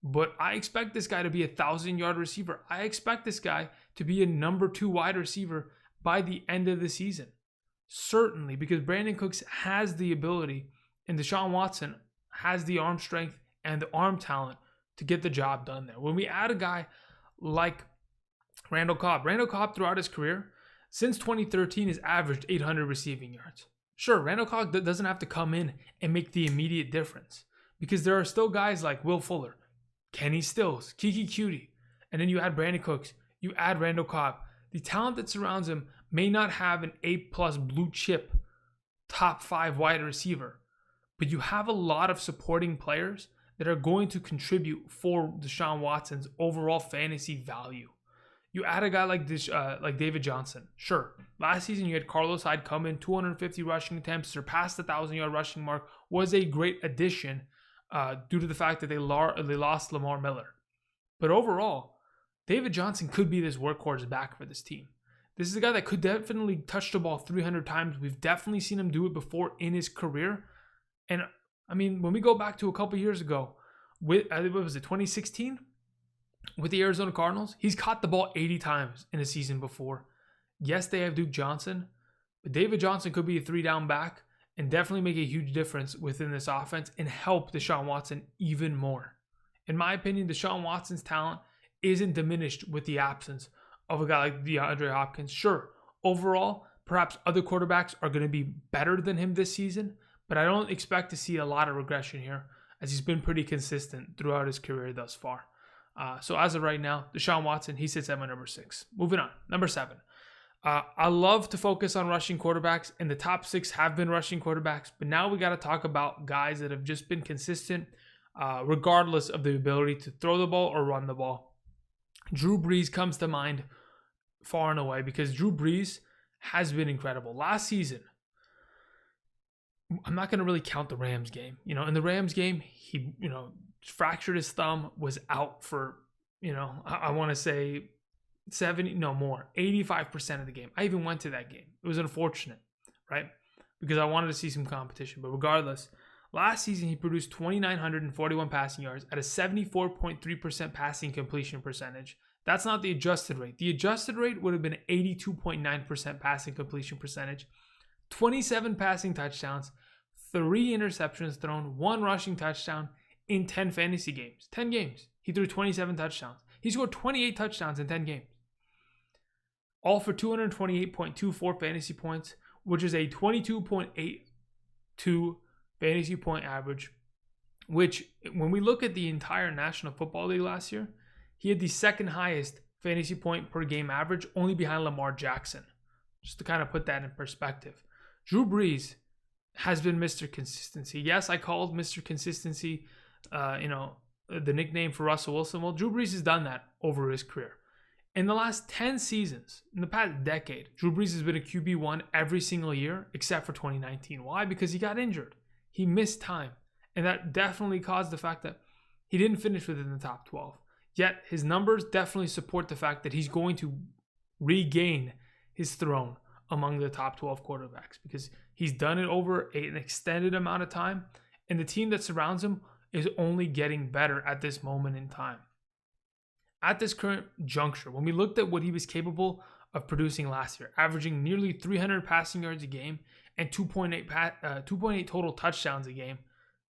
But I expect this guy to be a 1,000-yard receiver. I expect this guy to be a number 2 wide receiver by the end of the season. Certainly, because Brandon Cooks has the ability and Deshaun Watson has the arm strength and the arm talent to get the job done there. When we add a guy like Randall Cobb throughout his career, since 2013 has averaged 800 receiving yards. Sure, Randall Cobb doesn't have to come in and make the immediate difference because there are still guys like Will Fuller, Kenny Stills, Kiki Cutie, and then you add Brandon Cooks, you add Randall Cobb. The talent that surrounds him may not have an A+ blue chip top 5 wide receiver, but you have a lot of supporting players that are going to contribute for Deshaun Watson's overall fantasy value. You add a guy like this, like David Johnson. Sure, last season you had Carlos Hyde come in, 250 rushing attempts, surpassed the 1,000-yard rushing mark, was a great addition due to the fact that they lost Lamar Miller. But overall, David Johnson could be this workhorse back for this team. This is a guy that could definitely touch the ball 300 times. We've definitely seen him do it before in his career. And I mean, when we go back to a couple years ago, with, what was it, 2016? With the Arizona Cardinals, he's caught the ball 80 times in a season before. Yes, they have Duke Johnson, but David Johnson could be a 3-down back and definitely make a huge difference within this offense and help Deshaun Watson even more. In my opinion, Deshaun Watson's talent isn't diminished with the absence of a guy like DeAndre Hopkins. Sure, overall, perhaps other quarterbacks are going to be better than him this season, but I don't expect to see a lot of regression here as he's been pretty consistent throughout his career thus far. So as of right now, Deshaun Watson, he sits at my number 6. Moving on, number 7. I love to focus on rushing quarterbacks, and the top 6 have been rushing quarterbacks, but now we got to talk about guys that have just been consistent regardless of the ability to throw the ball or run the ball. Drew Brees comes to mind far and away because Drew Brees has been incredible. Last season, I'm not going to really count the Rams game. In the Rams game, he, fractured his thumb, was out for, I want to say 85% of the game. I even went to that game. It was unfortunate, right? Because I wanted to see some competition. But regardless, last season he produced 2,941 passing yards at a 74.3% passing completion percentage. That's not the adjusted rate. The adjusted rate would have been 82.9% passing completion percentage, 27 passing touchdowns, 3 interceptions thrown, 1 rushing touchdown in 10 fantasy games. 10 games. He threw 27 touchdowns. He scored 28 touchdowns in 10 games. All for 228.24 fantasy points, which is a 22.82 fantasy point average, which when we look at the entire National Football League last year, he had the second highest fantasy point per game average, only behind Lamar Jackson. Just to kind of put that in perspective. Drew Brees has been Mr. Consistency. Yes, I called Mr. Consistency, the nickname for Russell Wilson. Well, Drew Brees has done that over his career. In the last 10 seasons, in the past decade, Drew Brees has been a QB1 every single year except for 2019. Why? Because he got injured. He missed time. And that definitely caused the fact that he didn't finish within the top 12. Yet his numbers definitely support the fact that he's going to regain his throne among the top 12 quarterbacks because he's done it over an extended amount of time, and the team that surrounds him is only getting better at this moment in time. At this current juncture, when we looked at what he was capable of producing last year, averaging nearly 300 passing yards a game and 2.8 total touchdowns a game,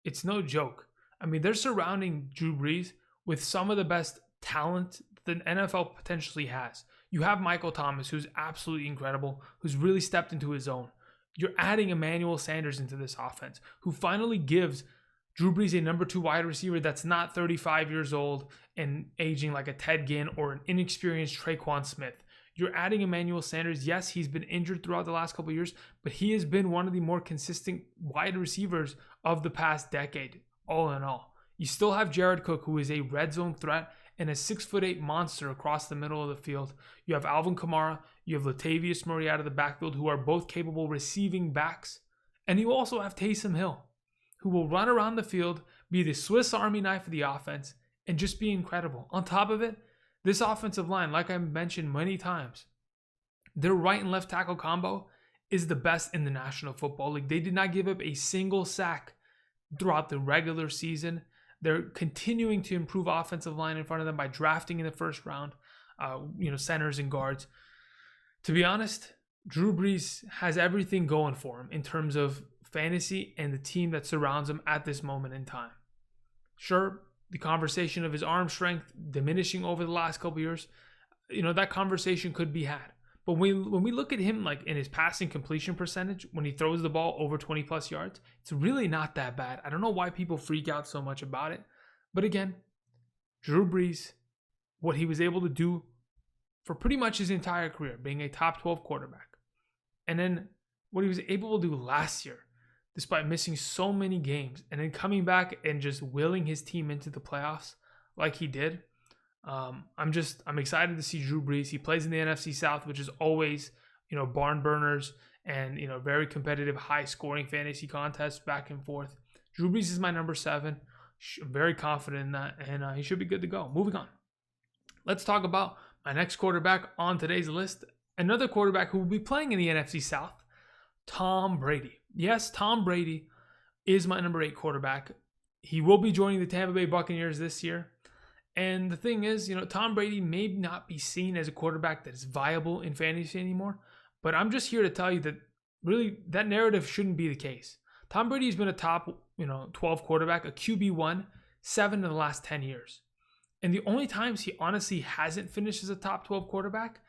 it's no joke. I mean, they're surrounding Drew Brees with some of the best talent the NFL potentially has. You have Michael Thomas, who's absolutely incredible, who's really stepped into his own. You're adding Emmanuel Sanders into this offense, who finally gives Drew Brees a number 2 wide receiver that's not 35 years old and aging like a Ted Ginn or an inexperienced Traquan Smith. You're adding Emmanuel Sanders. Yes, he's been injured throughout the last couple of years, but he has been one of the more consistent wide receivers of the past decade, all in all. You still have Jared Cook, who is a red zone threat and a 6'8" monster across the middle of the field. You have Alvin Kamara, you have Latavius Murray out of the backfield, who are both capable receiving backs. And you also have Taysom Hill, who will run around the field, be the Swiss Army knife of the offense, and just be incredible. On top of it, this offensive line, like I mentioned many times, their right and left tackle combo is the best in the National Football League. They did not give up a single sack throughout the regular season. They're continuing to improve offensive line in front of them by drafting in the first round, centers and guards. To be honest, Drew Brees has everything going for him in terms of fantasy and the team that surrounds him at this moment in time. Sure, the conversation of his arm strength diminishing over the last couple years, that conversation could be had. But when we look at him like in his passing completion percentage, when he throws the ball over 20 plus yards, it's really not that bad. I don't know why people freak out so much about it. But again, Drew Brees, what he was able to do for pretty much his entire career, being a top 12 quarterback. And then what he was able to do last year, despite missing so many games, and then coming back and just willing his team into the playoffs like he did. I'm excited to see Drew Brees. He plays in the NFC South, which is always, barn burners and, very competitive, high scoring fantasy contests back and forth. Drew Brees is my number 7. I'm very confident in that, and he should be good to go. Moving on. Let's talk about my next quarterback on today's list. Another quarterback who will be playing in the NFC South, Tom Brady. Yes, Tom Brady is my number 8 quarterback. He will be joining the Tampa Bay Buccaneers this year. And the thing is, Tom Brady may not be seen as a quarterback that is viable in fantasy anymore, but I'm just here to tell you that really that narrative shouldn't be the case. Tom Brady's been a top, 12 quarterback, a QB1, 7 in the last 10 years. And the only times he honestly hasn't finished as a top 12 quarterback,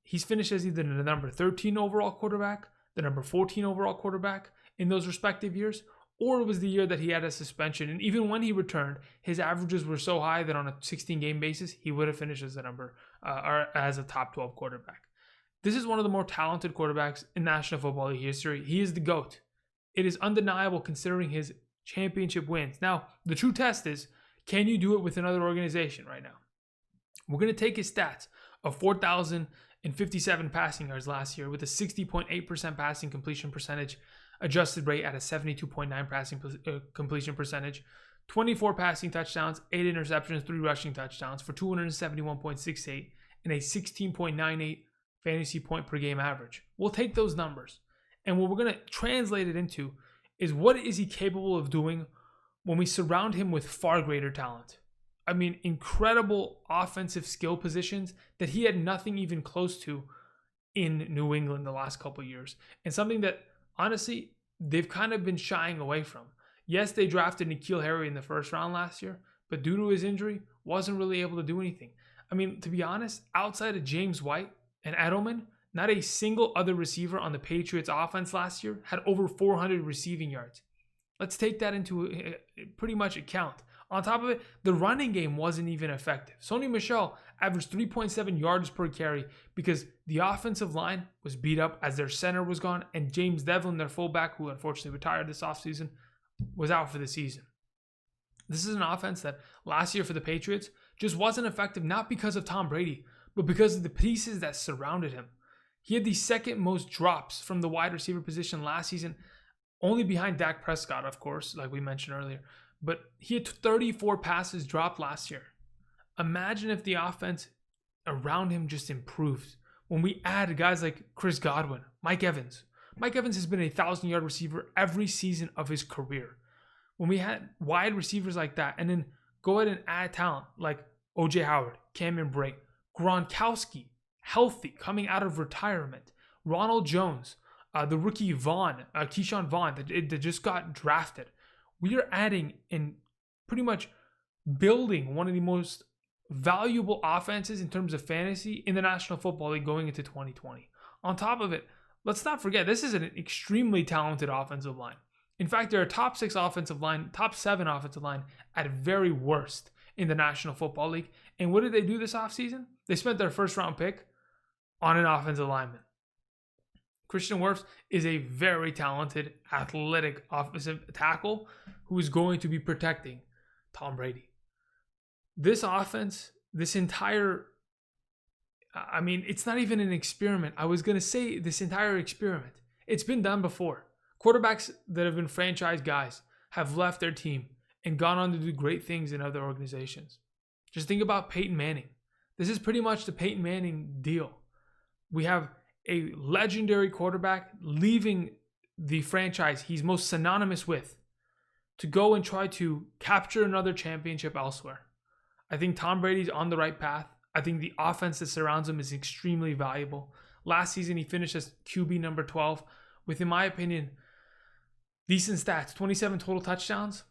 he's finished as either the number 13 overall quarterback, the number 14 overall quarterback in those respective years, or it was the year that he had a suspension. And even when he returned, his averages were so high that on a 16-game basis, he would have finished as or as a top 12 quarterback. This is one of the more talented quarterbacks in National Football League history. He is the GOAT. It is undeniable considering his championship wins. Now, the true test is, can you do it with another organization right now? We're going to take his stats of 4,057 passing yards last year with a 60.8% passing completion percentage, adjusted rate at a 72.9 passing completion percentage, 24 passing touchdowns, 8 interceptions, 3 rushing touchdowns for 271.68 and a 16.98 fantasy point per game average. We'll take those numbers, and what we're going to translate it into is what is he capable of doing when we surround him with far greater talent. I mean, incredible offensive skill positions that he had nothing even close to in New England the last couple of years, and something that honestly they've kind of been shying away from. Yes, they drafted N'Keal Harry in the first round last year, but due to his injury, wasn't really able to do anything. I mean, to be honest, outside of James White and Edelman, not a single other receiver on the Patriots offense last year had over 400 receiving yards. Let's take that into pretty much account. On top of it, the running game wasn't even effective. Sony Michel averaged 3.7 yards per carry because the offensive line was beat up as their center was gone, and James Devlin, their fullback, who unfortunately retired this offseason, was out for the season. This is an offense that last year for the Patriots just wasn't effective, not because of Tom Brady, but because of the pieces that surrounded him. He had the second most drops from the wide receiver position last season, only behind Dak Prescott, of course, like we mentioned earlier. But he had 34 passes dropped last year. Imagine if the offense around him just improves. When we add guys like Chris Godwin, Mike Evans. Mike Evans has been a 1,000-yard receiver every season of his career. When we had wide receivers like that, and then go ahead and add talent like O.J. Howard, Cameron Brate, Gronkowski, healthy, coming out of retirement, Ronald Jones, the rookie Keyshawn Vaughn that just got drafted. We are adding and pretty much building one of the most valuable offenses in terms of fantasy in the National Football League going into 2020. On top of it, let's not forget, this is an extremely talented offensive line. In fact, they're a top 7 offensive line at very worst in the National Football League. And what did they do this offseason? They spent their first round pick on an offensive lineman. Christian Wirfs is a very talented, athletic offensive tackle who is going to be protecting Tom Brady. This offense, it's not even an experiment. I was going to say this entire experiment. It's been done before. Quarterbacks that have been franchise guys have left their team and gone on to do great things in other organizations. Just think about Peyton Manning. This is pretty much the Peyton Manning deal. We have a legendary quarterback leaving the franchise he's most synonymous with to go and try to capture another championship elsewhere. I think Tom Brady's on the right path. I think the offense that surrounds him is extremely valuable. Last season, he finished as QB number 12 with, in my opinion, decent stats, 27 total touchdowns.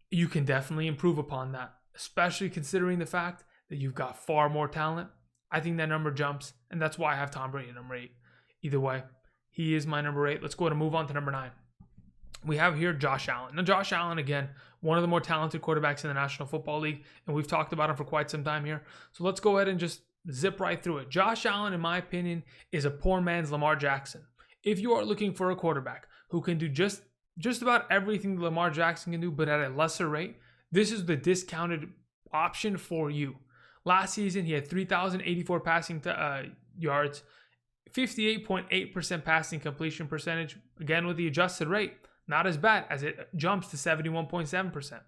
You can definitely improve upon that, especially considering the fact that you've got far more talent. I think that number jumps, and that's why I have Tom Brady at number 8. Either way, he is my number 8. Let's go ahead and move on to number 9. We have here Josh Allen. Now, Josh Allen, again, one of the more talented quarterbacks in the National Football League, and we've talked about him for quite some time here. So let's go ahead and just zip right through it. Josh Allen, in my opinion, is a poor man's Lamar Jackson. If you are looking for a quarterback who can do just about everything Lamar Jackson can do, but at a lesser rate, this is the discounted option for you. Last season, he had 3,084 passing yards, 58.8% passing completion percentage, again with the adjusted rate. Not as bad as it jumps to 71.7%.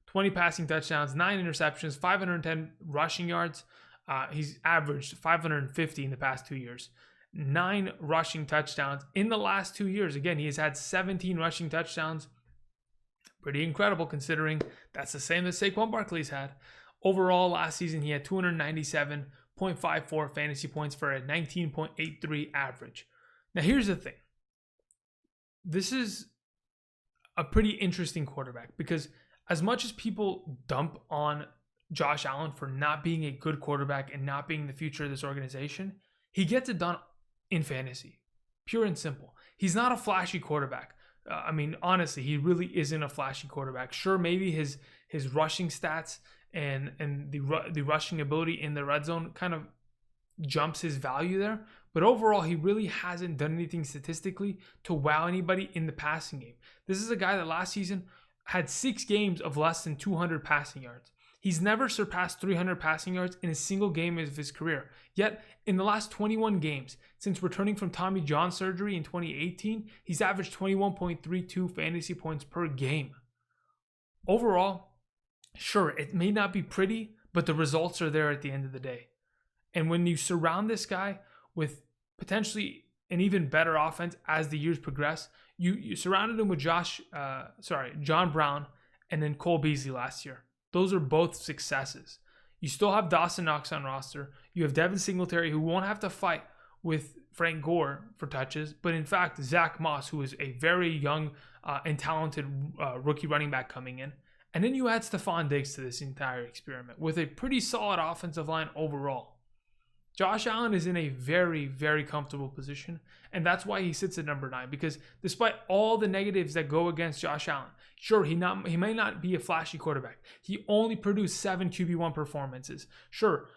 20 passing touchdowns, 9 interceptions, 510 rushing yards. He's averaged 550 in the past 2 years. 9 rushing touchdowns in the last 2 years. Again, he has had 17 rushing touchdowns. Pretty incredible considering that's the same that Saquon Barkley's had. Overall, last season, he had 297.54 fantasy points for a 19.83 average. Now, here's the thing. This is a pretty interesting quarterback because as much as people dump on Josh Allen for not being a good quarterback and not being the future of this organization, he gets it done in fantasy. Pure and simple. He's not a flashy quarterback. Honestly, he really isn't a flashy quarterback. Sure, maybe his rushing stats and the rushing ability in the red zone kind of jumps his value there. But overall, he really hasn't done anything statistically to wow anybody in the passing game. This is a guy that last season had 6 games of less than 200 passing yards. He's never surpassed 300 passing yards in a single game of his career. Yet, in the last 21 games, since returning from Tommy John surgery in 2018, he's averaged 21.32 fantasy points per game. Overall, sure, it may not be pretty, but the results are there at the end of the day. And when you surround this guy with potentially an even better offense as the years progress, you surrounded him with John Brown and then Cole Beasley last year. Those are both successes. You still have Dawson Knox on roster. You have Devin Singletary, who won't have to fight with Frank Gore for touches, but in fact, Zach Moss, who is a very young and talented rookie running back coming in. And then you add Stephon Diggs to this entire experiment with a pretty solid offensive line overall. Josh Allen is in a very, very comfortable position, and that's why he sits at number 9, because despite all the negatives that go against Josh Allen, sure, he may not be a flashy quarterback. He only produced 7 QB1 performances. Sure,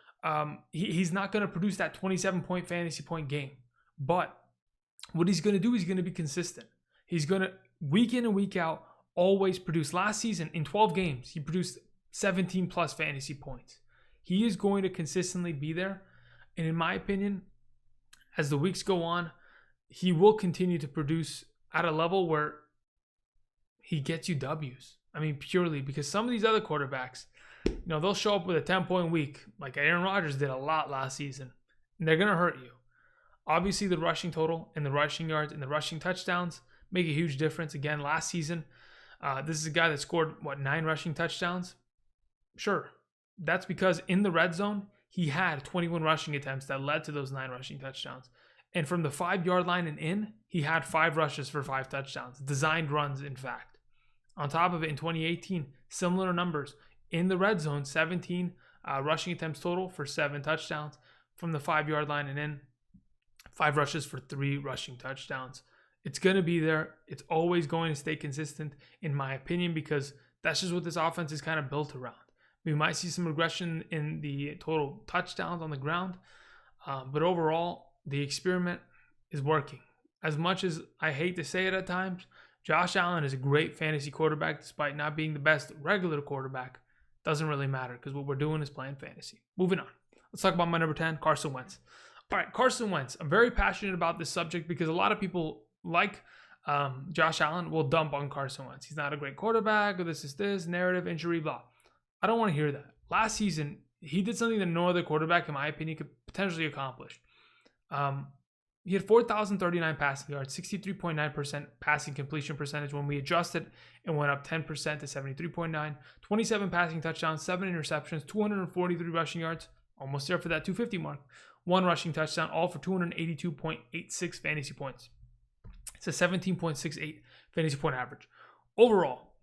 he's not going to produce that 27-point fantasy point game, but what he's going to do is he's going to be consistent. He's going to, week in and week out, always produce. Last season, in 12 games, he produced 17-plus fantasy points. He is going to consistently be there. And in my opinion, as the weeks go on, he will continue to produce at a level where he gets you W's. Purely because some of these other quarterbacks, they'll show up with a 10-point week, like Aaron Rodgers did a lot last season, and they're going to hurt you. Obviously, the rushing total and the rushing yards and the rushing touchdowns make a huge difference. Again, last season, this is a guy that scored, 9 rushing touchdowns? Sure. That's because in the red zone, he had 21 rushing attempts that led to those 9 rushing touchdowns. And from the 5-yard line and in, he had 5 rushes for 5 touchdowns. Designed runs, in fact. On top of it, in 2018, similar numbers. In the red zone, 17 rushing attempts total for 7 touchdowns. From the 5-yard line and in, 5 rushes for 3 rushing touchdowns. It's going to be there. It's always going to stay consistent, in my opinion, because that's just what this offense is kind of built around. We might see some regression in the total touchdowns on the ground, but overall, the experiment is working. As much as I hate to say it at times, Josh Allen is a great fantasy quarterback despite not being the best regular quarterback. Doesn't really matter because what we're doing is playing fantasy. Moving on. Let's talk about my number 10, Carson Wentz. All right, Carson Wentz. I'm very passionate about this subject because a lot of people like Josh Allen will dump on Carson Wentz. He's not a great quarterback, or this is this, narrative, injury, blah. I don't want to hear that. Last season, he did something that no other quarterback, in my opinion, could potentially accomplish. He had 4,039 passing yards, 63.9% passing completion percentage. When we adjusted, it went up 10% to 73.9. 27 passing touchdowns, 7 interceptions, 243 rushing yards, almost there for that 250 mark. 1 rushing touchdown, all for 282.86 fantasy points. It's a 17.68 fantasy point average. Overall,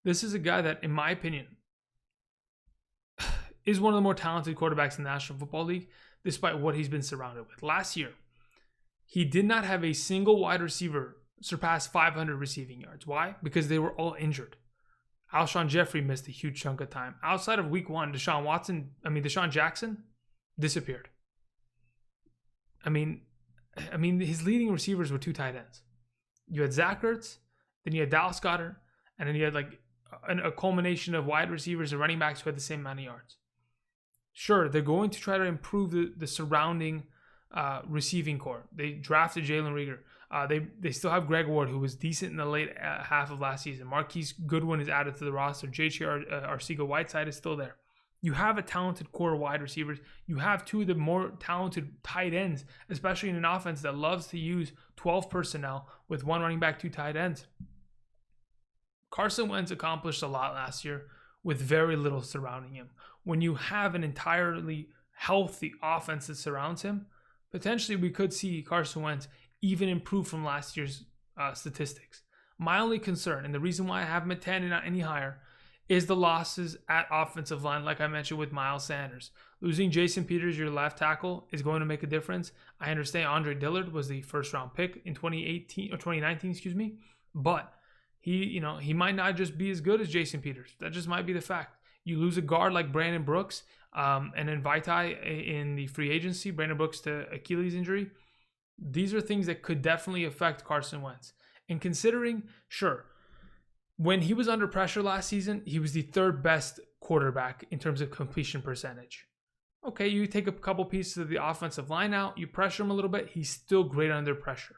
this is a guy that, in my opinion, is one of the more talented quarterbacks in the National Football League, despite what he's been surrounded with. Last year, he did not have a single wide receiver surpass 500 receiving yards. Why? Because they were all injured. Alshon Jeffrey missed a huge chunk of time. Outside of week 1, Deshaun Jackson disappeared. His leading receivers were 2 tight ends. You had Zach Ertz, then you had Dallas Goedert, and then you had a culmination of wide receivers and running backs who had the same amount of yards. Sure, they're going to try to improve the surrounding receiving core. They drafted Jalen Reagor. They still have Greg Ward, who was decent in the late half of last season. Marquise Goodwin is added to the roster. J.J. Arcega-Whiteside is still there. You have a talented core of wide receivers. You have 2 of the more talented tight ends, especially in an offense that loves to use 12 personnel with 1 running back, 2 tight ends. Carson Wentz accomplished a lot last year with very little surrounding him. When you have an entirely healthy offense that surrounds him, potentially we could see Carson Wentz even improve from last year's statistics. My only concern, and the reason why I have him at 10 and not any higher, is the losses at offensive line, like I mentioned with Miles Sanders. Losing Jason Peters, your left tackle, is going to make a difference. I understand Andre Dillard was the first round pick in 2019, but he might not just be as good as Jason Peters. That just might be the fact. You lose a guard like Brandon Brooks, and then Vitae in the free agency, Brandon Brooks to Achilles injury. These are things that could definitely affect Carson Wentz. And considering, sure, when he was under pressure last season, he was the third best quarterback in terms of completion percentage. Okay, you take a couple pieces of the offensive line out, you pressure him a little bit, he's still great under pressure.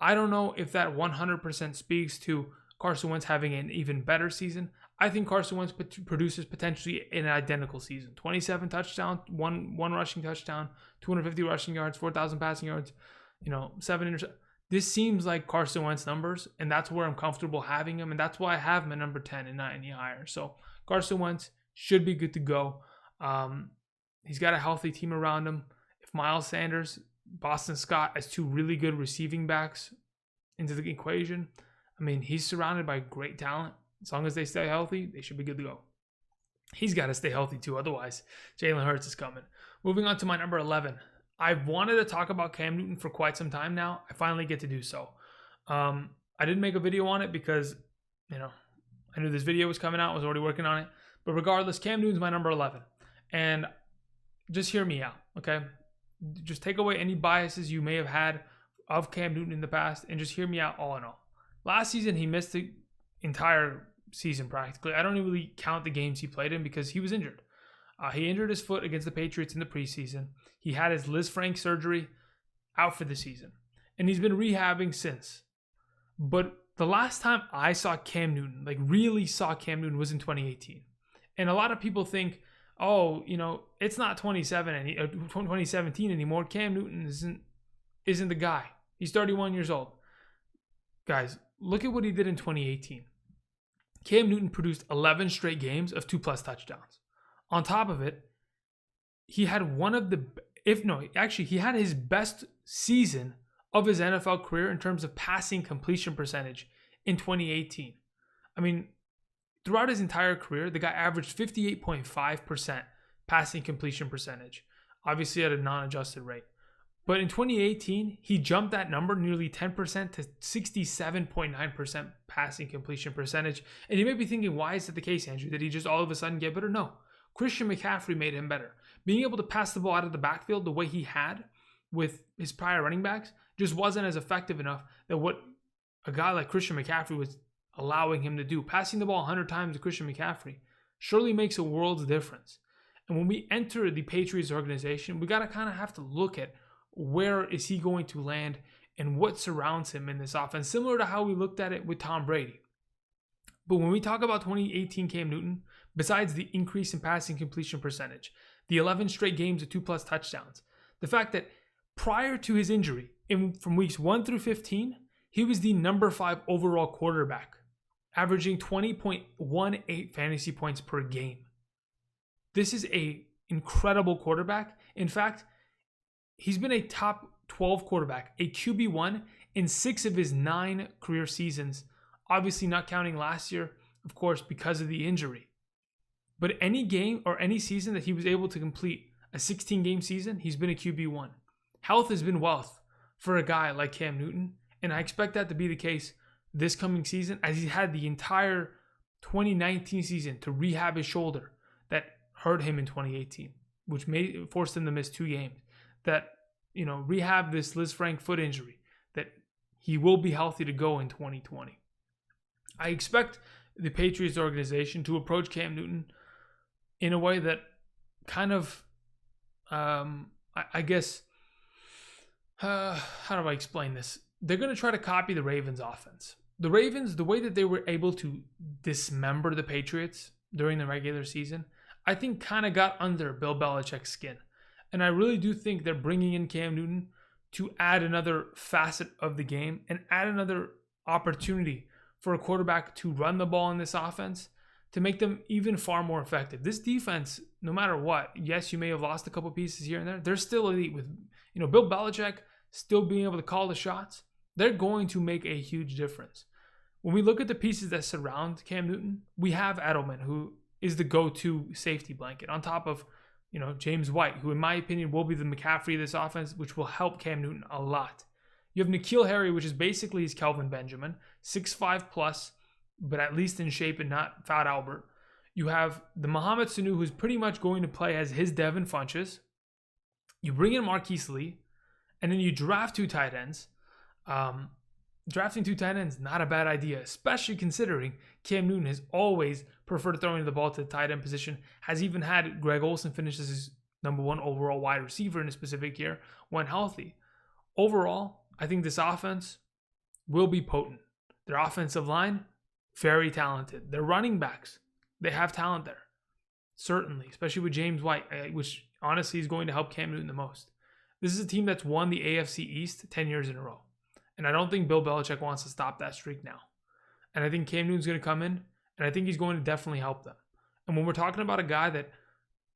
I don't know if that 100% speaks to Carson Wentz having an even better season. I think Carson Wentz produces potentially an identical season. 27 touchdowns, one rushing touchdown, 250 rushing yards, 4,000 passing yards, 7 interceptions. This seems like Carson Wentz numbers, and that's where I'm comfortable having him, and that's why I have him at number 10 and not any higher. So Carson Wentz should be good to go. He's got a healthy team around him. If Miles Sanders, Boston Scott as two really good receiving backs into the equation, he's surrounded by great talent. As long as they stay healthy, they should be good to go. He's got to stay healthy too, otherwise Jalen Hurts is coming. Moving on to my number 11. I've wanted to talk about Cam Newton for quite some time now. I finally get to do so. I didn't make a video on it because, I knew this video was coming out. I was already working on it. But regardless, Cam Newton's my number 11. And just hear me out, okay? Just take away any biases you may have had of Cam Newton in the past and just hear me out all in all. Last season, he missed the entire season practically. I don't even really count the games he played in because he was injured. He injured his foot against the Patriots in the preseason. He had his Liz Frank surgery, out for the season. And he's been rehabbing since. But the last time I saw Cam Newton, really saw Cam Newton, was in 2018. And a lot of people think, it's not 2017 anymore. Cam Newton isn't the guy. He's 31 years old. Guys, look at what he did in 2018. Cam Newton produced 11 straight games of 2+ touchdowns. On top of it, he had he had his best season of his NFL career in terms of passing completion percentage in 2018. Throughout his entire career, the guy averaged 58.5% passing completion percentage, obviously at a non-adjusted rate. But in 2018, he jumped that number nearly 10% to 67.9% passing completion percentage. And you may be thinking, why is that the case, Andrew? Did he just all of a sudden get better? No. Christian McCaffrey made him better. Being able to pass the ball out of the backfield the way he had with his prior running backs just wasn't as effective enough that what a guy like Christian McCaffrey was allowing him to do. Passing the ball 100 times to Christian McCaffrey surely makes a world's difference. And when we enter the Patriots organization, we got to kind of have to look at where is he going to land and what surrounds him in this offense, similar to how we looked at it with Tom Brady. But when we talk about 2018 Cam Newton, besides the increase in passing completion percentage, the 11 straight games of 2+ touchdowns, the fact that prior to his injury, from weeks 1 through 15, he was the number 5 overall quarterback, averaging 20.18 fantasy points per game. This is an incredible quarterback. In fact, he's been a top 12 quarterback, a QB1 in 6 of his 9 career seasons, obviously not counting last year, of course, because of the injury. But any game or any season that he was able to complete a 16-game season, he's been a QB1. Health has been wealth for a guy like Cam Newton, and I expect that to be the case this coming season, as he had the entire 2019 season to rehab his shoulder that hurt him in 2018, which forced him to miss 2 games. That, rehab this Liz Frank foot injury, that he will be healthy to go in 2020. I expect the Patriots organization to approach Cam Newton in a way that kind of, I guess, how do I explain this? They're going to try to copy the Ravens offense. The Ravens, the way that they were able to dismember the Patriots during the regular season, I think kind of got under Bill Belichick's skin. And I really do think they're bringing in Cam Newton to add another facet of the game and add another opportunity for a quarterback to run the ball in this offense to make them even far more effective. This defense, no matter what, yes, you may have lost a couple pieces here and there, they're still elite with, Bill Belichick still being able to call the shots. They're going to make a huge difference. When we look at the pieces that surround Cam Newton, we have Edelman, who is the go-to safety blanket, on top of, James White, who in my opinion will be the McCaffrey of this offense, which will help Cam Newton a lot. You have N'Keal Harry, which is basically his Kelvin Benjamin, 6'5 plus, but at least in shape and not Fat Albert. You have the Mohamed Sanu, who's pretty much going to play as his Devin Funchess. You bring in Marquise Lee, and then you draft 2 tight ends. Drafting 2 tight ends, not a bad idea, especially considering Cam Newton has always preferred throwing the ball to the tight end position, has even had Greg Olsen finish as his number 1 overall wide receiver in a specific year when healthy. Overall, I think this offense will be potent. Their offensive line, very talented. Their running backs, they have talent there. Certainly, especially with James White, which honestly is going to help Cam Newton the most. This is a team that's won the AFC East 10 years in a row. And I don't think Bill Belichick wants to stop that streak now. And I think Cam Newton's going to come in, and I think he's going to definitely help them. And when we're talking about a guy that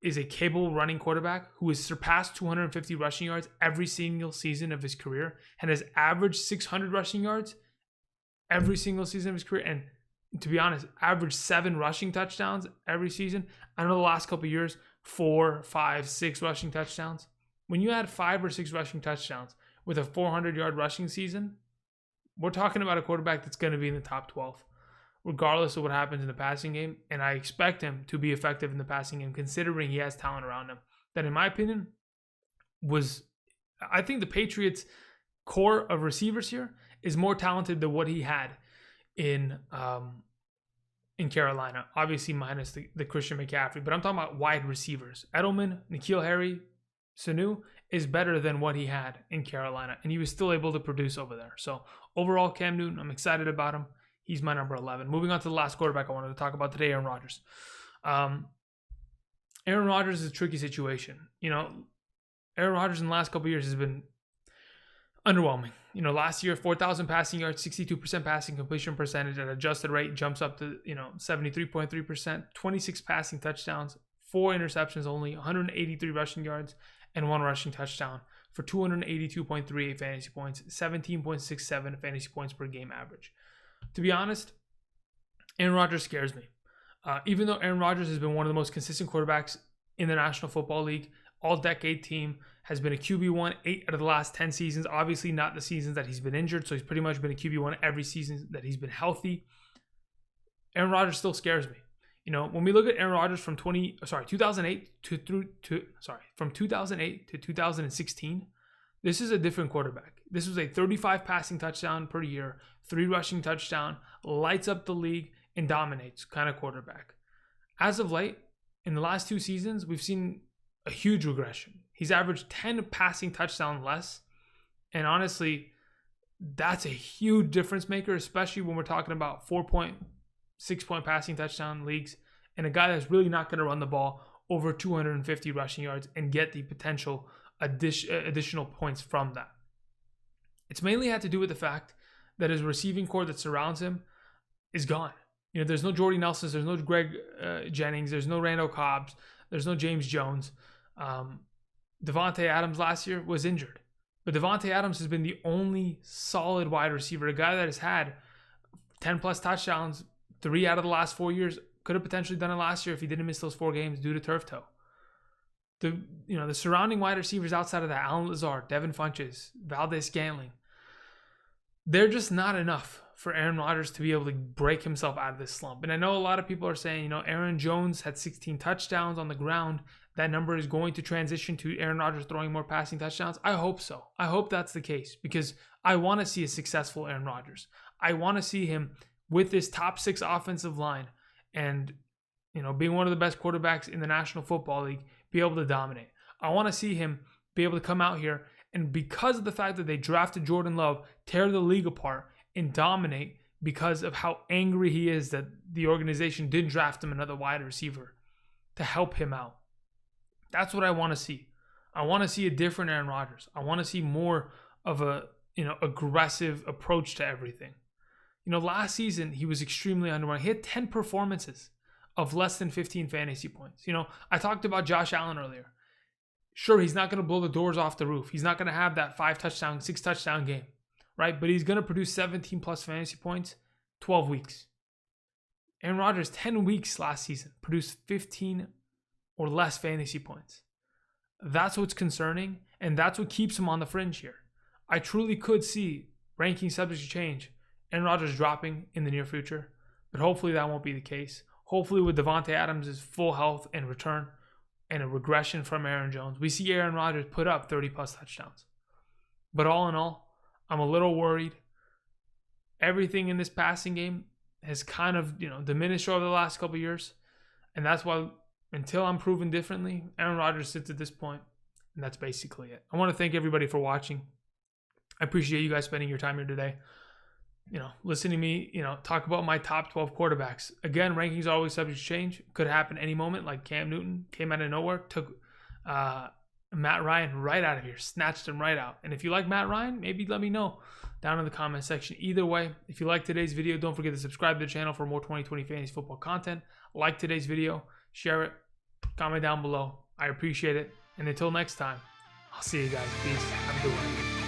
is a capable running quarterback who has surpassed 250 rushing yards every single season of his career and has averaged 600 rushing yards every single season of his career, and to be honest, averaged 7 rushing touchdowns every season. I know the last couple of years, 4, 5, 6 rushing touchdowns. When you add 5 or 6 rushing touchdowns with a 400-yard rushing season, we're talking about a quarterback that's going to be in the top 12, regardless of what happens in the passing game. And I expect him to be effective in the passing game, considering he has talent around him. That, in my opinion, I think the Patriots' core of receivers here is more talented than what he had in Carolina. Obviously, minus the Christian McCaffrey. But I'm talking about wide receivers. Edelman, N'Keal Harry, Sanu is better than what he had in Carolina, and he was still able to produce over there. So overall, Cam Newton, I'm excited about him. He's my number 11. Moving on to the last quarterback I wanted to talk about today, Aaron Rodgers. Aaron Rodgers is a tricky situation. Aaron Rodgers in the last couple of years has been underwhelming. Last year, 4,000 passing yards, 62% passing completion percentage at adjusted rate, jumps up to, 73.3%, 26 passing touchdowns, 4 interceptions only, 183 rushing yards, and 1 rushing touchdown for 282.38 fantasy points, 17.67 fantasy points per game average. To be honest, Aaron Rodgers scares me. Even though Aaron Rodgers has been one of the most consistent quarterbacks in the National Football League, all-decade team, has been a QB1 8 out of the last 10 seasons. Obviously not the seasons that he's been injured, so he's pretty much been a QB1 every season that he's been healthy. Aaron Rodgers still scares me. When we look at Aaron Rodgers from 2008 to 2016, this is a different quarterback. This was a 35 passing touchdown per year, 3 rushing touchdown, lights up the league, and dominates kind of quarterback. As of late, in the last 2 seasons, we've seen a huge regression. He's averaged 10 passing touchdowns less, and honestly, that's a huge difference maker, especially when we're talking about 6-point passing touchdown leagues, and a guy that's really not going to run the ball over 250 rushing yards and get the potential additional points from that. It's mainly had to do with the fact that his receiving core that surrounds him is gone. There's no Jordy Nelson, there's no Greg Jennings, there's no Randall Cobbs, there's no James Jones. Devontae Adams last year was injured, but Devontae Adams has been the only solid wide receiver, a guy that has had 10 plus touchdowns 3 out of the last 4 years. Could have potentially done it last year if he didn't miss those 4 games due to turf toe. The surrounding wide receivers outside of that, Allen Lazard, Devin Funchess, Valdez-Scantling, they're just not enough for Aaron Rodgers to be able to break himself out of this slump. And I know a lot of people are saying, Aaron Jones had 16 touchdowns on the ground. That number is going to transition to Aaron Rodgers throwing more passing touchdowns. I hope so. I hope that's the case, because I want to see a successful Aaron Rodgers. I want to see him with this top 6 offensive line and, being one of the best quarterbacks in the National Football League, be able to dominate. I want to see him be able to come out here and, because of the fact that they drafted Jordan Love, tear the league apart and dominate because of how angry he is that the organization didn't draft him another wide receiver to help him out. That's what I want to see. I want to see a different Aaron Rodgers. I want to see more of a, aggressive approach to everything. Last season, he was extremely underwhelming. He had 10 performances of less than 15 fantasy points. I talked about Josh Allen earlier. Sure, he's not going to blow the doors off the roof. He's not going to have that 5-touchdown, 6-touchdown game, right? But he's going to produce 17 plus fantasy points, 12 weeks. Aaron Rodgers, 10 weeks last season, produced 15 or less fantasy points. That's what's concerning, and that's what keeps him on the fringe here. I truly could see ranking subject to change, Aaron Rodgers dropping in the near future, but hopefully that won't be the case. Hopefully with Devontae Adams' full health and return and a regression from Aaron Jones, we see Aaron Rodgers put up 30-plus touchdowns. But all in all, I'm a little worried. Everything in this passing game has kind of, diminished over the last couple of years, and that's why until I'm proven differently, Aaron Rodgers sits at this point, and that's basically it. I want to thank everybody for watching. I appreciate you guys spending your time here today. Listening to me, talk about my top 12 quarterbacks. Again, rankings are always subject to change. Could happen any moment, like Cam Newton came out of nowhere, took Matt Ryan right out of here, snatched him right out. And if you like Matt Ryan, maybe let me know down in the comment section. Either way, if you like today's video, don't forget to subscribe to the channel for more 2020 fantasy football content. Like today's video, share it, comment down below. I appreciate it. And until next time, I'll see you guys. Peace. Have a good one.